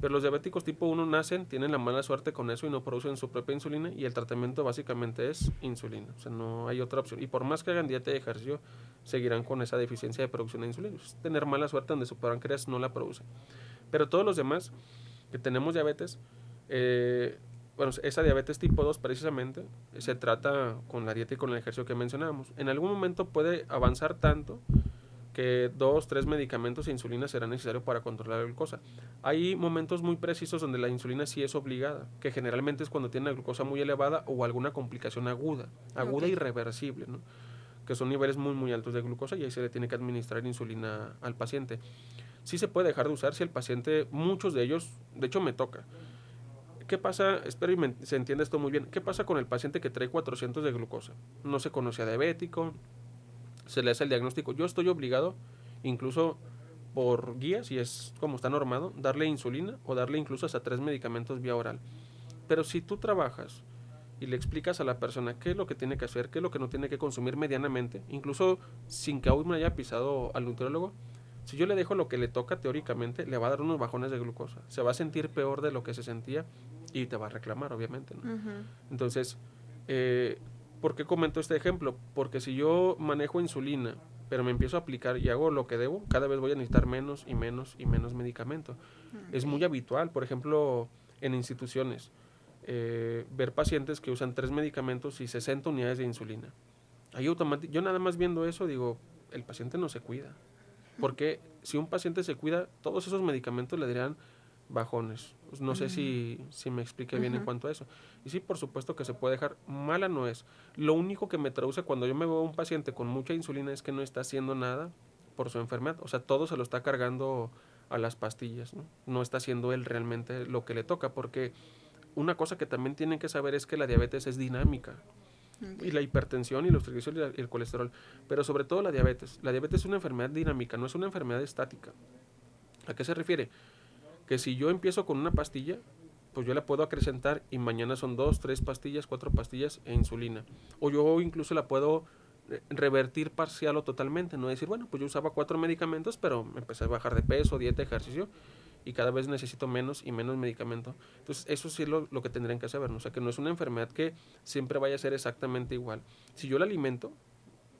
pero los diabéticos tipo 1 nacen, tienen la mala suerte con eso y no producen su propia insulina, y el tratamiento básicamente es insulina, o sea, no hay otra opción. Y por más que hagan dieta y ejercicio, seguirán con esa deficiencia de producción de insulina. Es tener mala suerte donde su páncreas no la produce. Pero todos los demás que tenemos diabetes, bueno, esa diabetes tipo 2 precisamente se trata con la dieta y con el ejercicio que mencionábamos. En algún momento puede avanzar tanto que 2, 3 medicamentos de insulina serán necesarios para controlar la glucosa. Hay momentos muy precisos donde la insulina sí es obligada, que generalmente es cuando tiene la glucosa muy elevada o alguna complicación aguda irreversible, ¿no? Que son niveles muy muy altos de glucosa, y ahí se le tiene que administrar insulina al paciente. Sí se puede dejar de usar si el paciente, muchos de ellos, de hecho me toca. ¿Qué pasa? Espero y se entienda esto muy bien. ¿Qué pasa con el paciente que trae 400 de glucosa? No se conoce a diabético, se le hace el diagnóstico. Yo estoy obligado, incluso por guías, y es como está normado, darle insulina o darle incluso hasta 3 medicamentos vía oral. Pero si tú trabajas y le explicas a la persona qué es lo que tiene que hacer, qué es lo que no tiene que consumir medianamente, incluso sin que aún me haya pisado al nutriólogo, si yo le dejo lo que le toca teóricamente, le va a dar unos bajones de glucosa. Se va a sentir peor de lo que se sentía y te va a reclamar, obviamente, ¿no? Entonces, ¿por qué comento este ejemplo? Porque si yo manejo insulina, pero me empiezo a aplicar y hago lo que debo, cada vez voy a necesitar menos y menos y menos medicamento. Es muy habitual, por ejemplo, en instituciones, ver pacientes que usan 3 medicamentos y 60 unidades de insulina. Ahí yo nada más viendo eso digo, el paciente no se cuida. Porque si un paciente se cuida, todos esos medicamentos le darían bajones. No sé si me expliqué bien en cuanto a eso. Y sí, por supuesto que se puede dejar. Mala no es. Lo único que me traduce cuando yo me veo a un paciente con mucha insulina es que no está haciendo nada por su enfermedad. O sea, todo se lo está cargando a las pastillas, ¿no? No está haciendo él realmente lo que le toca, porque una cosa que también tienen que saber es que la diabetes es dinámica. Y la hipertensión y los triglicéridos y el colesterol, pero sobre todo la diabetes. La diabetes es una enfermedad dinámica, no es una enfermedad estática. ¿A qué se refiere? Que si yo empiezo con una pastilla, pues yo la puedo acrecentar y mañana son 2, 3 pastillas, 4 pastillas e insulina. O yo incluso la puedo revertir parcial o totalmente, no decir, bueno, pues yo usaba 4 medicamentos, pero empecé a bajar de peso, dieta, ejercicio, y cada vez necesito menos y menos medicamento. Entonces, eso sí es lo que tendrían que saber, ¿no? O sea, que no es una enfermedad que siempre vaya a ser exactamente igual. Si yo la alimento,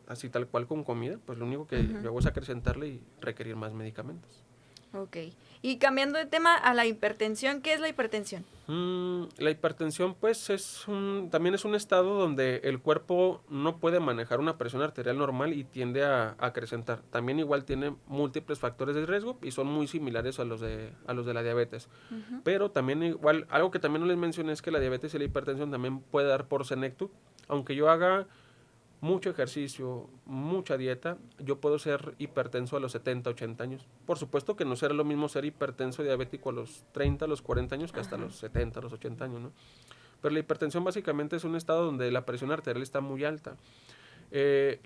así tal cual con comida, pues lo único que yo hago es acrecentarle y requerir más medicamentos. Ok. Y cambiando de tema a la hipertensión, ¿qué es la hipertensión? La hipertensión, pues, también es un estado donde el cuerpo no puede manejar una presión arterial normal y tiende a acrecentar. También igual tiene múltiples factores de riesgo y son muy similares a los de la diabetes. Pero también igual, algo que también no les mencioné es que la diabetes y la hipertensión también puede dar por senectud. Aunque yo haga mucho ejercicio, mucha dieta, yo puedo ser hipertenso a los 70, 80 años. Por supuesto que no será lo mismo ser hipertenso diabético a los 30, a los 40 años que hasta los 70, a los 80 años, ¿no? Pero la hipertensión básicamente es un estado donde la presión arterial está muy alta. Eh,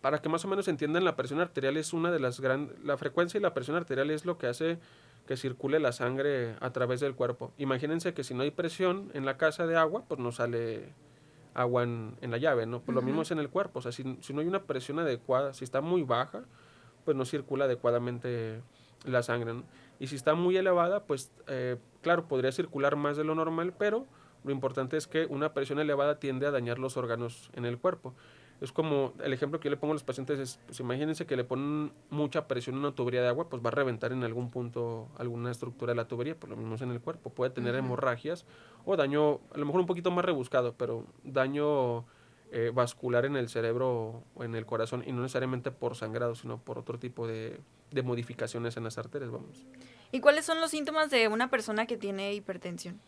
para que más o menos entiendan, la presión arterial es una de las grandes... La frecuencia y la presión arterial es lo que hace que circule la sangre a través del cuerpo. Imagínense que si no hay presión en la casa de agua, pues no sale agua en la llave, ¿no? Pues lo mismo es en el cuerpo, o sea, si no hay una presión adecuada, si está muy baja, pues no circula adecuadamente la sangre, ¿no? Y si está muy elevada, pues claro, podría circular más de lo normal, pero lo importante es que una presión elevada tiende a dañar los órganos en el cuerpo. Es como el ejemplo que yo le pongo a los pacientes es, pues imagínense que le ponen mucha presión en una tubería de agua, pues va a reventar en algún punto alguna estructura de la tubería, pues lo mismo es en el cuerpo, puede tener hemorragias o daño, a lo mejor un poquito más rebuscado, pero daño vascular en el cerebro o en el corazón, y no necesariamente por sangrado, sino por otro tipo de modificaciones en las arterias, vamos. ¿Y cuáles son los síntomas de una persona que tiene hipertensión?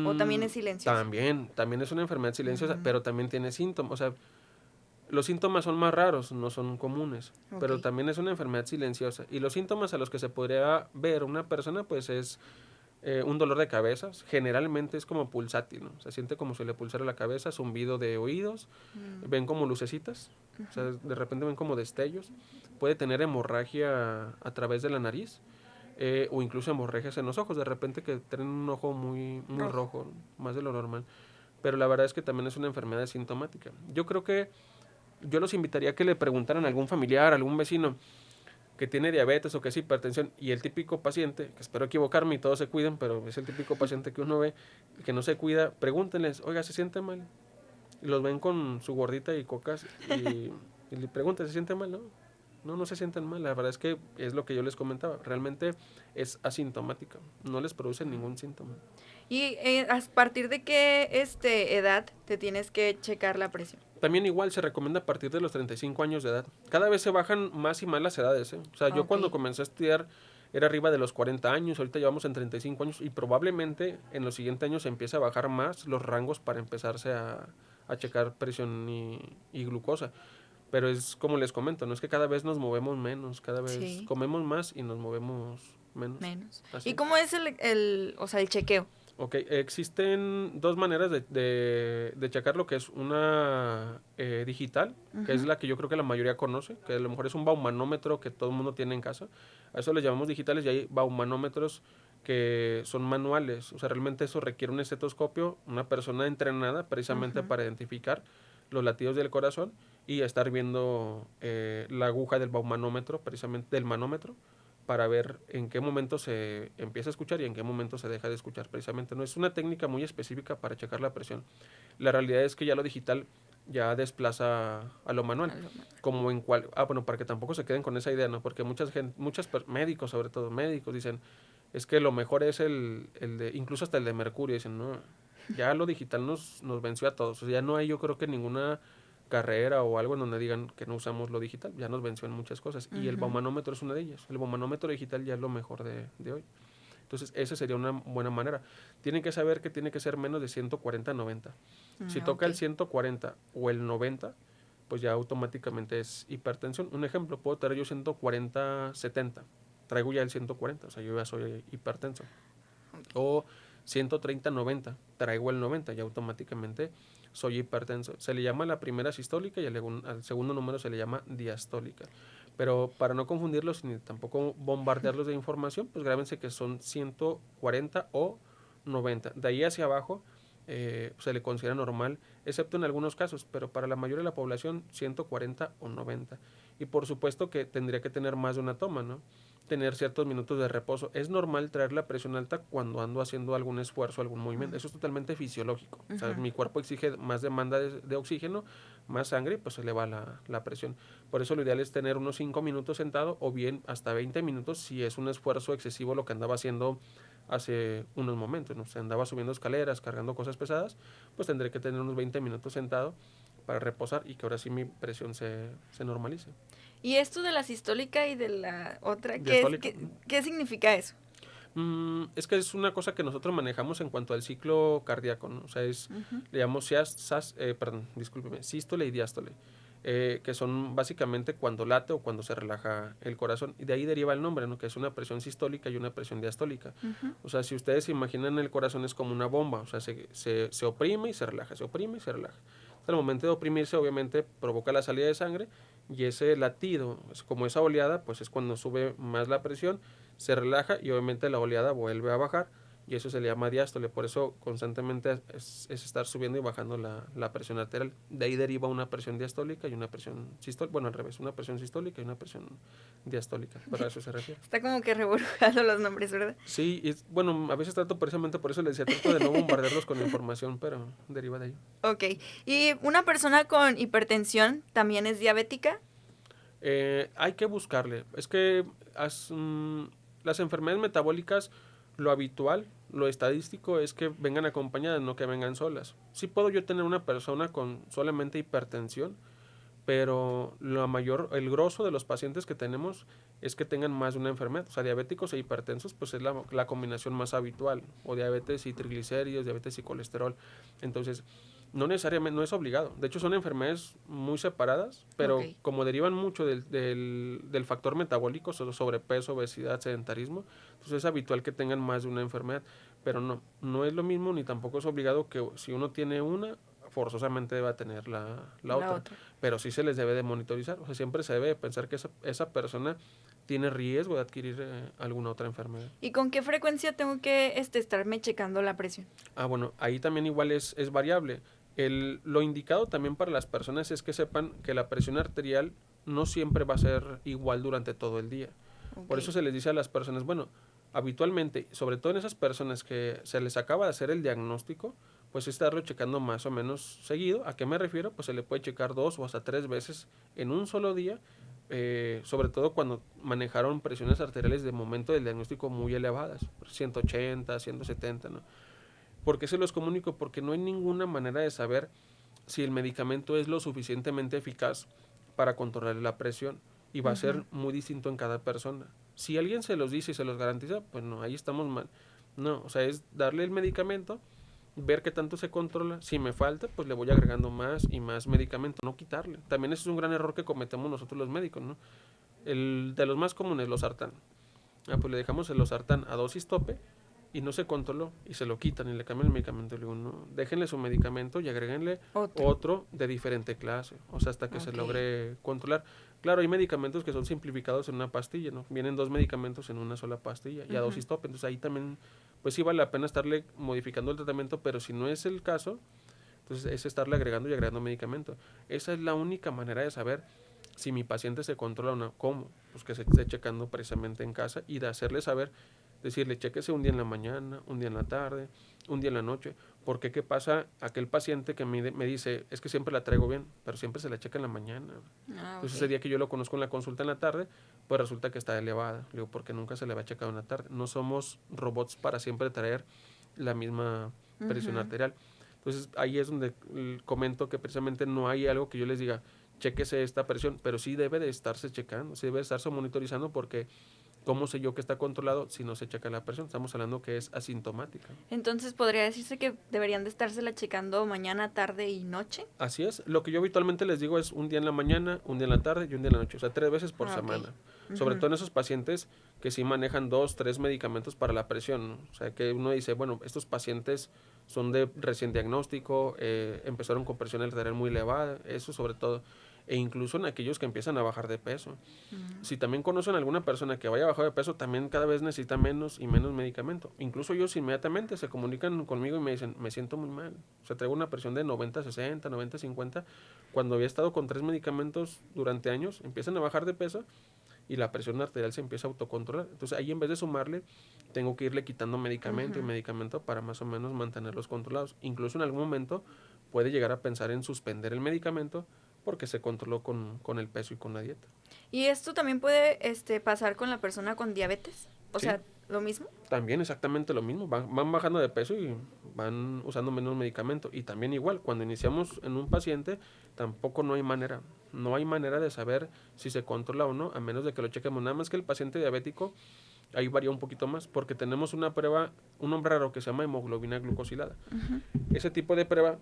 ¿O también es silenciosa? También es una enfermedad silenciosa, pero también tiene síntomas, o sea, los síntomas son más raros, no son comunes, pero también es una enfermedad silenciosa. Y los síntomas a los que se podría ver una persona, pues es un dolor de cabeza, generalmente es como pulsátil, ¿no? Se siente como si le pulsara la cabeza, zumbido de oídos, ven como lucecitas, o sea, de repente ven como destellos, puede tener hemorragia a través de la nariz, o incluso hemorragias en los ojos, de repente que tienen un ojo muy rojo, más de lo normal. Pero la verdad es que también es una enfermedad sintomática. Yo creo que yo los invitaría a que le preguntaran a algún familiar, a algún vecino que tiene diabetes o que es hipertensión, y el típico paciente, que espero equivocarme y todos se cuiden, pero es el típico paciente que uno ve que no se cuida, pregúntenles, oiga, ¿se siente mal? Y los ven con su gordita y cocas y le preguntan, ¿se siente mal? No se sienten mal, la verdad es que es lo que yo les comentaba, realmente es asintomática, no les produce ningún síntoma. ¿Y a partir de qué edad te tienes que checar la presión? También igual se recomienda a partir de los 35 años de edad. Cada vez se bajan más y más las edades, ¿eh? O sea, yo cuando comencé a estudiar era arriba de los 40 años, ahorita llevamos en 35 años y probablemente en los siguientes años se empiece a bajar más los rangos para empezarse a checar presión y glucosa. Pero es como les comento, no es que cada vez nos movemos menos, cada vez comemos más y nos movemos menos. Así. ¿Y cómo es el chequeo? Ok, existen dos maneras de checar lo que es una digital, que es la que yo creo que la mayoría conoce, que a lo mejor es un baumanómetro que todo el mundo tiene en casa. A eso le llamamos digitales y hay baumanómetros que son manuales. O sea, realmente eso requiere un estetoscopio, una persona entrenada precisamente para identificar los latidos del corazón y estar viendo la aguja del baumanómetro, precisamente del manómetro, para ver en qué momento se empieza a escuchar y en qué momento se deja de escuchar. Precisamente no es una técnica muy específica para checar la presión. La realidad es que ya lo digital ya desplaza a lo manual. Como en cual, bueno, para que tampoco se queden con esa idea, ¿no? Porque muchos médicos, sobre todo médicos, dicen, es que lo mejor es el de, incluso hasta el de mercurio, dicen, no, ya lo digital nos venció a todos. O sea, ya no hay, yo creo que ninguna carrera o algo en donde digan que no usamos lo digital, ya nos venció en muchas cosas, y el baumanómetro es una de ellas. El baumanómetro digital ya es lo mejor de hoy. Entonces, esa sería una buena manera. Tienen que saber que tiene que ser menos de 140-90. Si toca el 140 o el 90, pues ya automáticamente es hipertensión. Un ejemplo, puedo tener yo 140-70, traigo ya el 140, o sea, yo ya soy hipertenso. O 130-90, traigo el 90, ya automáticamente soy hipertenso. Se le llama la primera sistólica y al segundo número se le llama diastólica. Pero para no confundirlos ni tampoco bombardearlos de información, pues grábense que son 140 o 90. De ahí hacia abajo se le considera normal, excepto en algunos casos, pero para la mayoría de la población 140 o 90. Y por supuesto que tendría que tener más de una toma, ¿no? tener ciertos minutos de reposo. Es normal traer la presión alta cuando ando haciendo algún esfuerzo, algún movimiento. Eso es totalmente fisiológico. O sea, mi cuerpo exige más demanda de oxígeno, más sangre, pues se eleva la presión. Por eso lo ideal es tener unos 5 minutos sentado o bien hasta 20 minutos si es un esfuerzo excesivo lo que andaba haciendo hace unos momentos, ¿no? O sea, andaba subiendo escaleras, cargando cosas pesadas, pues tendré que tener unos 20 minutos sentado para reposar y que ahora sí mi presión se normalice. Y esto de la sistólica y de la otra, Diastólica. ¿qué significa eso? Es que es una cosa que nosotros manejamos en cuanto al ciclo cardíaco, ¿no? O sea, le llamamos discúlpeme, sístole y diástole, que son básicamente cuando late o cuando se relaja el corazón. Y de ahí deriva el nombre, ¿no? Que es una presión sistólica y una presión diastólica. O sea, si ustedes se imaginan el corazón es como una bomba, o sea, se oprime y se relaja, se oprime y se relaja. Al momento de oprimirse, obviamente, provoca la salida de sangre y ese latido, como esa oleada, pues es cuando sube más la presión, se relaja y obviamente la oleada vuelve a bajar y eso se le llama diástole. Por eso constantemente es estar subiendo y bajando la presión arterial. De ahí deriva una presión diastólica y una presión sistólica. Bueno, al revés, una presión sistólica y una presión diastólica. Pero a eso se refiere. Está como que reburujado los nombres, ¿verdad? Sí, y bueno, a veces trato precisamente por eso les decía, trato de no bombardearlos con información, pero deriva de ahí. Ok. ¿Y una persona con hipertensión también es diabética? Hay que buscarle. Es que las enfermedades metabólicas, lo habitual, lo estadístico es que vengan acompañadas, no que vengan solas. Sí puedo yo tener una persona con solamente hipertensión, pero el grosso de los pacientes que tenemos es que tengan más de una enfermedad. O sea, diabéticos e hipertensos, pues es la combinación más habitual. O diabetes y triglicéridos, diabetes y colesterol. Entonces, no necesariamente, no es obligado. De hecho, son enfermedades muy separadas, pero como derivan mucho del factor metabólico, sobrepeso, obesidad, sedentarismo, entonces es habitual que tengan más de una enfermedad. Pero no es lo mismo ni tampoco es obligado que si uno tiene una, forzosamente deba tener la otra. Pero sí se les debe de monitorizar. O sea, siempre se debe pensar que esa persona tiene riesgo de adquirir alguna otra enfermedad. ¿Y con qué frecuencia tengo que estarme checando la presión? Bueno, ahí también igual es variable. Lo indicado también para las personas es que sepan que la presión arterial no siempre va a ser igual durante todo el día. Por eso se les dice a las personas, bueno, habitualmente, sobre todo en esas personas que se les acaba de hacer el diagnóstico, pues estarlo checando más o menos seguido. ¿A qué me refiero? Pues se le puede checar 2 o hasta 3 veces en un solo día, sobre todo cuando manejaron presiones arteriales de momento del diagnóstico muy elevadas, 180, 170, ¿no? ¿Por qué se los comunico? Porque no hay ninguna manera de saber si el medicamento es lo suficientemente eficaz para controlar la presión y va a ser muy distinto en cada persona. Si alguien se los dice y se los garantiza, pues no, ahí estamos mal. No, o sea, es darle el medicamento, ver qué tanto se controla. Si me falta, pues le voy agregando más y más medicamento, no quitarle. También ese es un gran error que cometemos nosotros los médicos, ¿no? De los más comunes, losartán. Pues le dejamos el losartán a dosis tope y no se controló y se lo quitan y le cambian el medicamento. Le digo, no, déjenle su medicamento y agréguenle otro de diferente clase, o sea, hasta que se logre controlar. Claro, hay medicamentos que son simplificados en una pastilla, ¿no? Vienen 2 medicamentos en una sola pastilla y a dosis tope, entonces ahí también, pues sí vale la pena estarle modificando el tratamiento, pero si no es el caso, entonces es estarle agregando y agregando medicamento. Esa es la única manera de saber si mi paciente se controla o no. ¿Cómo? Pues que se esté checando precisamente en casa y de hacerle saber, decirle, chéquese un día en la mañana, un día en la tarde, un día en la noche. Porque qué pasa aquel paciente que me dice, es que siempre la traigo bien, pero siempre se la checa en la mañana. Entonces ese día que yo lo conozco en la consulta en la tarde, pues resulta que está elevada. Le digo, porque nunca se le va a checar en la tarde. No somos robots para siempre traer la misma presión arterial. Entonces ahí es donde comento que precisamente no hay algo que yo les diga, chéquese esta presión, pero sí debe de estarse checando, sí debe de estarse monitorizando porque ¿cómo sé yo que está controlado si no se checa la presión? Estamos hablando que es asintomática. Entonces, ¿podría decirse que deberían de estársela checando mañana, tarde y noche? Así es. Lo que yo habitualmente les digo es un día en la mañana, un día en la tarde y un día en la noche. O sea, 3 veces por semana. Sobre todo en esos pacientes que sí manejan 2, 3 medicamentos para la presión, ¿no? O sea, que uno dice, bueno, estos pacientes son de recién diagnóstico, empezaron con presión arterial muy elevada, eso sobre todo. E incluso en aquellos que empiezan a bajar de peso. Si también conocen a alguna persona que vaya bajado de peso, también cada vez necesita menos y menos medicamento. Incluso ellos inmediatamente se comunican conmigo y me dicen, me siento muy mal. O sea, traigo una presión de 90-60, 90-50. Cuando había estado con 3 medicamentos durante años, empiezan a bajar de peso y la presión arterial se empieza a autocontrolar. Entonces ahí en vez de sumarle, tengo que irle quitando medicamento y medicamento para más o menos mantenerlos controlados. Incluso en algún momento puede llegar a pensar en suspender el medicamento porque se controló con el peso y con la dieta. ¿Y esto también puede pasar con la persona con diabetes? O Sí, sea, ¿lo mismo? también exactamente lo mismo, van bajando de peso y van usando menos medicamento. Y también igual, cuando iniciamos en un paciente, tampoco no hay manera de saber si se controla o no, a menos de que lo chequemos. Nada más que el paciente diabético, ahí varía un poquito más, porque tenemos una prueba, un nombre raro que se llama hemoglobina glucosilada. Ese tipo de prueba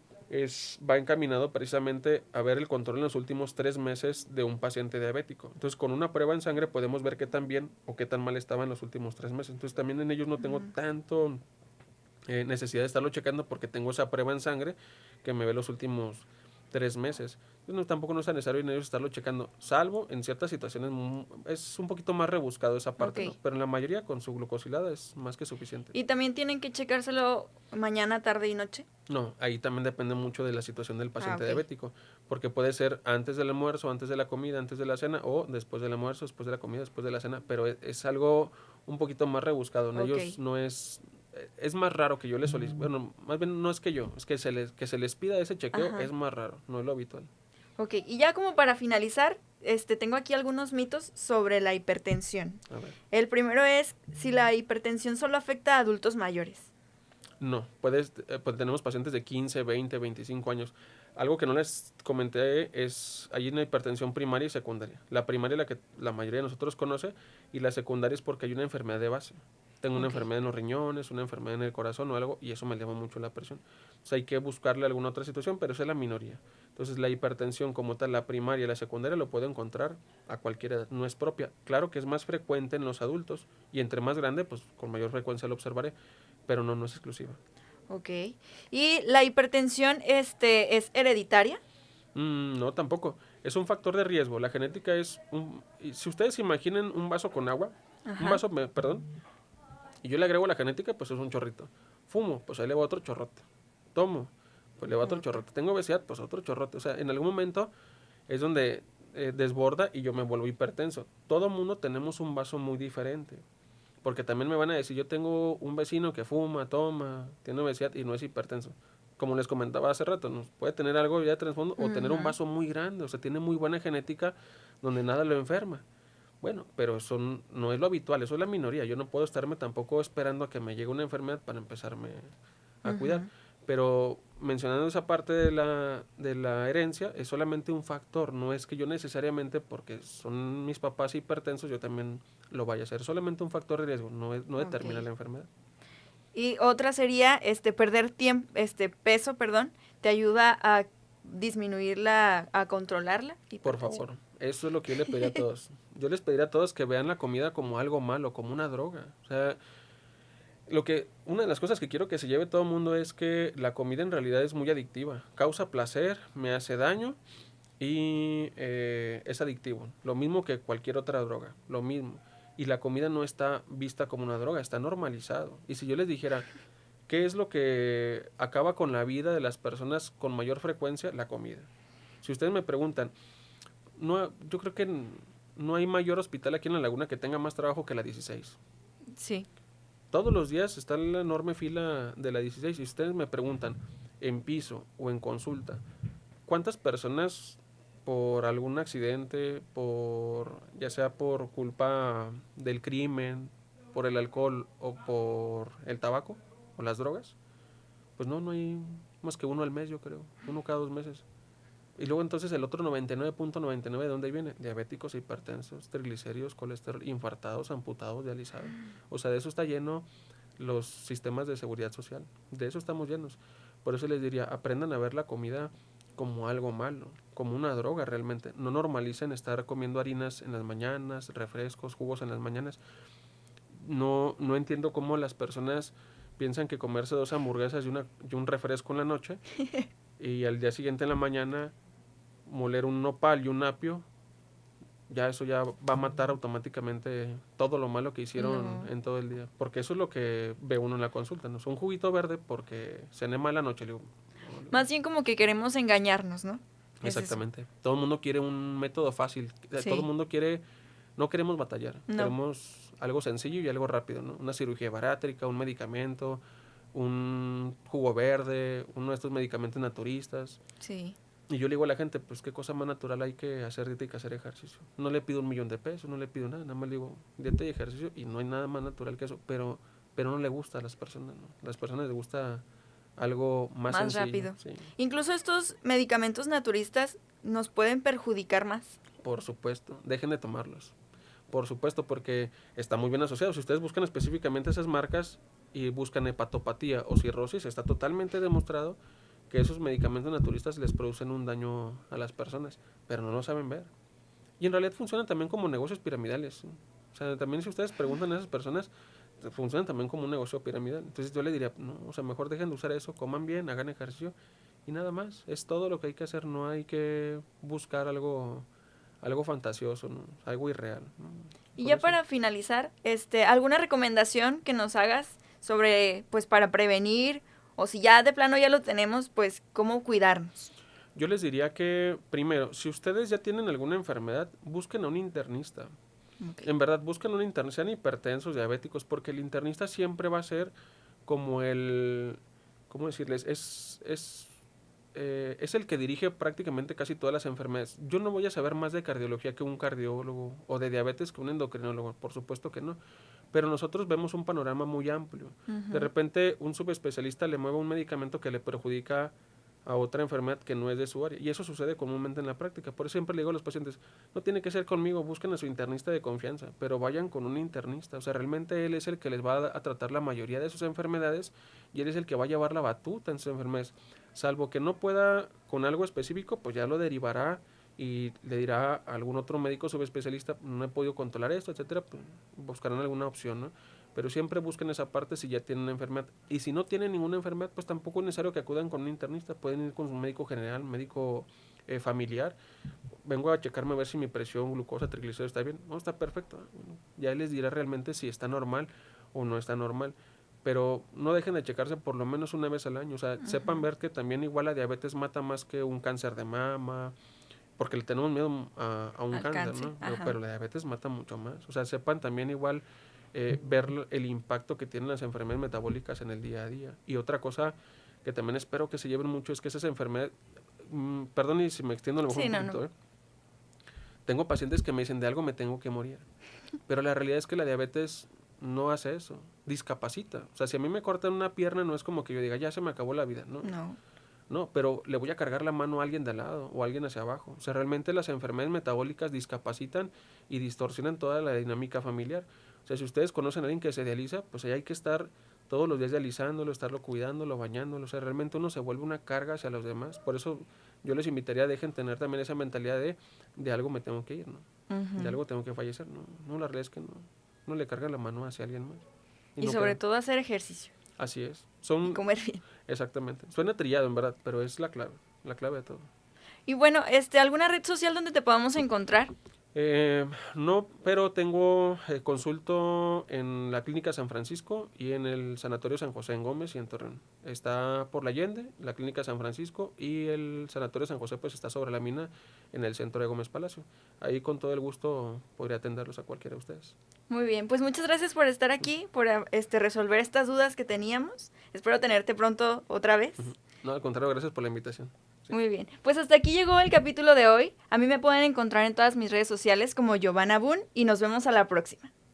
va encaminado precisamente a ver el control en los últimos 3 meses de un paciente diabético. Entonces, con una prueba en sangre podemos ver qué tan bien o qué tan mal estaba en los últimos 3 meses. Entonces, también en ellos no tengo tanto necesidad de estarlo checando porque tengo esa prueba en sangre que me ve los últimos 3 meses. Entonces, tampoco no es necesario en ellos estarlo checando, salvo en ciertas situaciones es un poquito más rebuscado esa parte, ¿no? Pero en la mayoría con su glucosilada es más que suficiente. ¿Y también tienen que checárselo mañana, tarde y noche? No, ahí también depende mucho de la situación del paciente diabético, porque puede ser antes del almuerzo, antes de la comida, antes de la cena, o después del almuerzo, después de la comida, después de la cena, pero es algo un poquito más rebuscado. En ellos no es más raro que yo les solicite, bueno, más bien no es que yo, es que se les pida ese chequeo. Es más raro, no es lo habitual. Ok, y ya como para finalizar, tengo aquí algunos mitos sobre la hipertensión. A ver. El primero es si la hipertensión solo afecta a adultos mayores. No, pues tenemos pacientes de 15, 20, 25 años. Algo que no les comenté es, hay una hipertensión primaria y secundaria. La primaria es la que la mayoría de nosotros conoce, y la secundaria es porque hay una enfermedad de base. Tengo una enfermedad en los riñones, una enfermedad en el corazón o algo, y eso me eleva mucho la presión. Entonces hay que buscarle alguna otra situación, pero esa es la minoría. Entonces la hipertensión como tal, la primaria y la secundaria, lo puedo encontrar a cualquier edad, no es propia. Claro que es más frecuente en los adultos, y entre más grande, pues con mayor frecuencia lo observaré, pero no es exclusiva. Ok. ¿Y la hipertensión es hereditaria? No, tampoco. Es un factor de riesgo. La genética si ustedes imaginen un vaso con agua, perdón, y yo le agrego la genética, pues es un chorrito. Fumo, pues ahí le va otro chorrote. Tomo, pues le va otro chorrote. Tengo obesidad, pues otro chorrote. O sea, en algún momento es donde desborda y yo me vuelvo hipertenso. Todo mundo tenemos un vaso muy diferente. Porque también me van a decir, yo tengo un vecino que fuma, toma, tiene obesidad y no es hipertenso. Como les comentaba hace rato, ¿no? Puede tener algo ya de trasfondo o tener un vaso muy grande, o sea, tiene muy buena genética donde nada lo enferma. Bueno, pero eso no es lo habitual, eso es la minoría. Yo no puedo estarme tampoco esperando a que me llegue una enfermedad para empezarme a cuidar. Pero mencionando esa parte de la herencia, es solamente un factor, no es que yo necesariamente, porque son mis papás hipertensos, yo también lo vaya a hacer. Es solamente un factor de riesgo, no determina la enfermedad. Y otra sería perder tiempo, peso, perdón, te ayuda a disminuirla, a controlarla. Por favor, eso es lo que yo les pediría a todos. Yo les pediría a todos que vean la comida como algo malo, como una droga. O sea, una de las cosas que quiero que se lleve todo el mundo es que la comida en realidad es muy adictiva. Causa placer, me hace daño y es adictivo. Lo mismo que cualquier otra droga, lo mismo. Y la comida no está vista como una droga, está normalizado. Y si yo les dijera, ¿qué es lo que acaba con la vida de las personas con mayor frecuencia? La comida. Si ustedes me preguntan, yo creo que no hay mayor hospital aquí en La Laguna que tenga más trabajo que la 16. Sí. Todos los días está la enorme fila de la 16. Y ustedes me preguntan, en piso o en consulta, ¿cuántas personas por algún accidente, ya sea por culpa del crimen, por el alcohol o por el tabaco o las drogas? Pues no hay más que uno al mes, yo creo, uno cada 2 meses. Y luego entonces el otro 99.99, ¿de dónde viene? Diabéticos, hipertensos, triglicéridos, colesterol, infartados, amputados, dializados. O sea, de eso está lleno los sistemas de seguridad social. De eso estamos llenos. Por eso les diría, aprendan a ver la comida como algo malo, como una droga realmente. No normalicen estar comiendo harinas en las mañanas, refrescos, jugos en las mañanas. No entiendo cómo las personas piensan que comerse 2 hamburguesas y un refresco en la noche y al día siguiente en la mañana moler un nopal y un apio, ya eso ya va a matar automáticamente todo lo malo que hicieron en todo el día. Porque eso es lo que ve uno en la consulta, ¿no? Es un juguito verde porque cené mal la noche. Le digo, más bien como que queremos engañarnos, ¿no? Exactamente. Todo el mundo quiere un método fácil. Sí. Todo el mundo quiere no queremos batallar, No. queremos algo sencillo y algo rápido, ¿no? Una cirugía bariátrica, un medicamento, un jugo verde, uno de estos medicamentos naturistas. Sí. Y yo le digo a la gente, pues qué cosa más natural hay que hacer dieta y que hacer ejercicio. No le pido $1,000,000, no le pido nada más le digo dieta y ejercicio y no hay nada más natural que eso, pero no le gusta a las personas, ¿no? A las personas les gusta algo más sencillo. Rápido. Sí. Incluso estos medicamentos naturistas nos pueden perjudicar más. Por supuesto, dejen de tomarlos. Por supuesto, porque está muy bien asociado. Si ustedes buscan específicamente esas marcas y buscan hepatopatía o cirrosis, está totalmente demostrado que esos medicamentos naturistas les producen un daño a las personas, pero no lo saben ver. Y en realidad funcionan también como negocios piramidales, ¿sí? O sea, también si ustedes preguntan a esas personas, funcionan también como un negocio piramidal. Entonces yo le diría, no, o sea, mejor dejen de usar eso, coman bien, hagan ejercicio y nada más. Es todo lo que hay que hacer, no hay que buscar algo fantasioso, ¿no? Algo irreal, ¿no? Y Por ya eso. para finalizar, ¿alguna recomendación que nos hagas sobre, pues, para prevenir, o si ya de plano ya lo tenemos, pues, cómo cuidarnos? Yo les diría que, primero, si ustedes ya tienen alguna enfermedad, busquen a un internista. Okay. En verdad, busquen un internista, sean hipertensos, diabéticos, porque el internista siempre va a ser como el, ¿cómo decirles? Es el que dirige prácticamente casi todas las enfermedades. Yo no voy a saber más de cardiología que un cardiólogo o de diabetes que un endocrinólogo, por supuesto que no. Pero nosotros vemos un panorama muy amplio. De repente un subespecialista le mueve un medicamento que le perjudica a otra enfermedad que no es de su área. Y eso sucede comúnmente en la práctica. Por eso siempre le digo a los pacientes, no tiene que ser conmigo, busquen a su internista de confianza, pero vayan con un internista. O sea, realmente él es el que les va a tratar la mayoría de sus enfermedades y él es el que va a llevar la batuta en sus enfermedades. Salvo que no pueda con algo específico, pues ya lo derivará y le dirá a algún otro médico subespecialista, no he podido controlar esto, etcétera, pues buscarán alguna opción, ¿no? Pero siempre busquen esa parte si ya tienen una enfermedad. Y si no tienen ninguna enfermedad, pues tampoco es necesario que acudan con un internista. Pueden ir con su médico general, médico familiar. Vengo a checarme a ver si mi presión, glucosa, triglicéridos está bien. No, está perfecto. Bueno, ya les dirá realmente si está normal o no está normal. Pero no dejen de checarse por lo menos una vez al año. O sea, sepan ver que también igual la diabetes mata más que un cáncer de mama, porque le tenemos miedo a un cáncer, ¿no? Pero la diabetes mata mucho más. O sea, sepan también igual ver el impacto que tienen las enfermedades metabólicas en el día a día. Y otra cosa que también espero que se lleven mucho es que esas enfermedades, perdón y si me extiendo a lo mejor un poquito, tengo pacientes que me dicen de algo me tengo que morir, pero la realidad es que la diabetes no hace eso, discapacita. O sea, si a mí me cortan una pierna no es como que yo diga, ya se me acabó la vida, ¿no? No, pero le voy a cargar la mano a alguien de al lado o a alguien hacia abajo. O sea, realmente las enfermedades metabólicas discapacitan y distorsionan toda la dinámica familiar. O sea, si ustedes conocen a alguien que se dializa, pues ahí hay que estar todos los días dializándolo, estarlo cuidándolo, bañándolo. O sea, realmente uno se vuelve una carga hacia los demás. Por eso yo les invitaría a dejen tener también esa mentalidad de algo me tengo que ir, ¿no? De algo tengo que fallecer, ¿no? No, la realidad es que no le cargan la mano hacia alguien más. Y no sobre todo hacer ejercicio. Así es. Y comer bien. Exactamente. Suena trillado, en verdad, pero es la clave de todo. Y bueno, ¿alguna red social donde te podamos encontrar? No, pero tengo consulto en la Clínica San Francisco y en el Sanatorio San José en Gómez y en Torreón. Está por la Allende, la Clínica San Francisco, y el Sanatorio San José pues está sobre la mina en el centro de Gómez Palacio. Ahí con todo el gusto podría atenderlos a cualquiera de ustedes. Muy bien, pues muchas gracias por estar aquí, por resolver estas dudas que teníamos. Espero tenerte pronto otra vez. No, al contrario, gracias por la invitación. Sí. Muy bien, pues hasta aquí llegó el capítulo de hoy. A mí me pueden encontrar en todas mis redes sociales como Giovanna Boone y nos vemos a la próxima.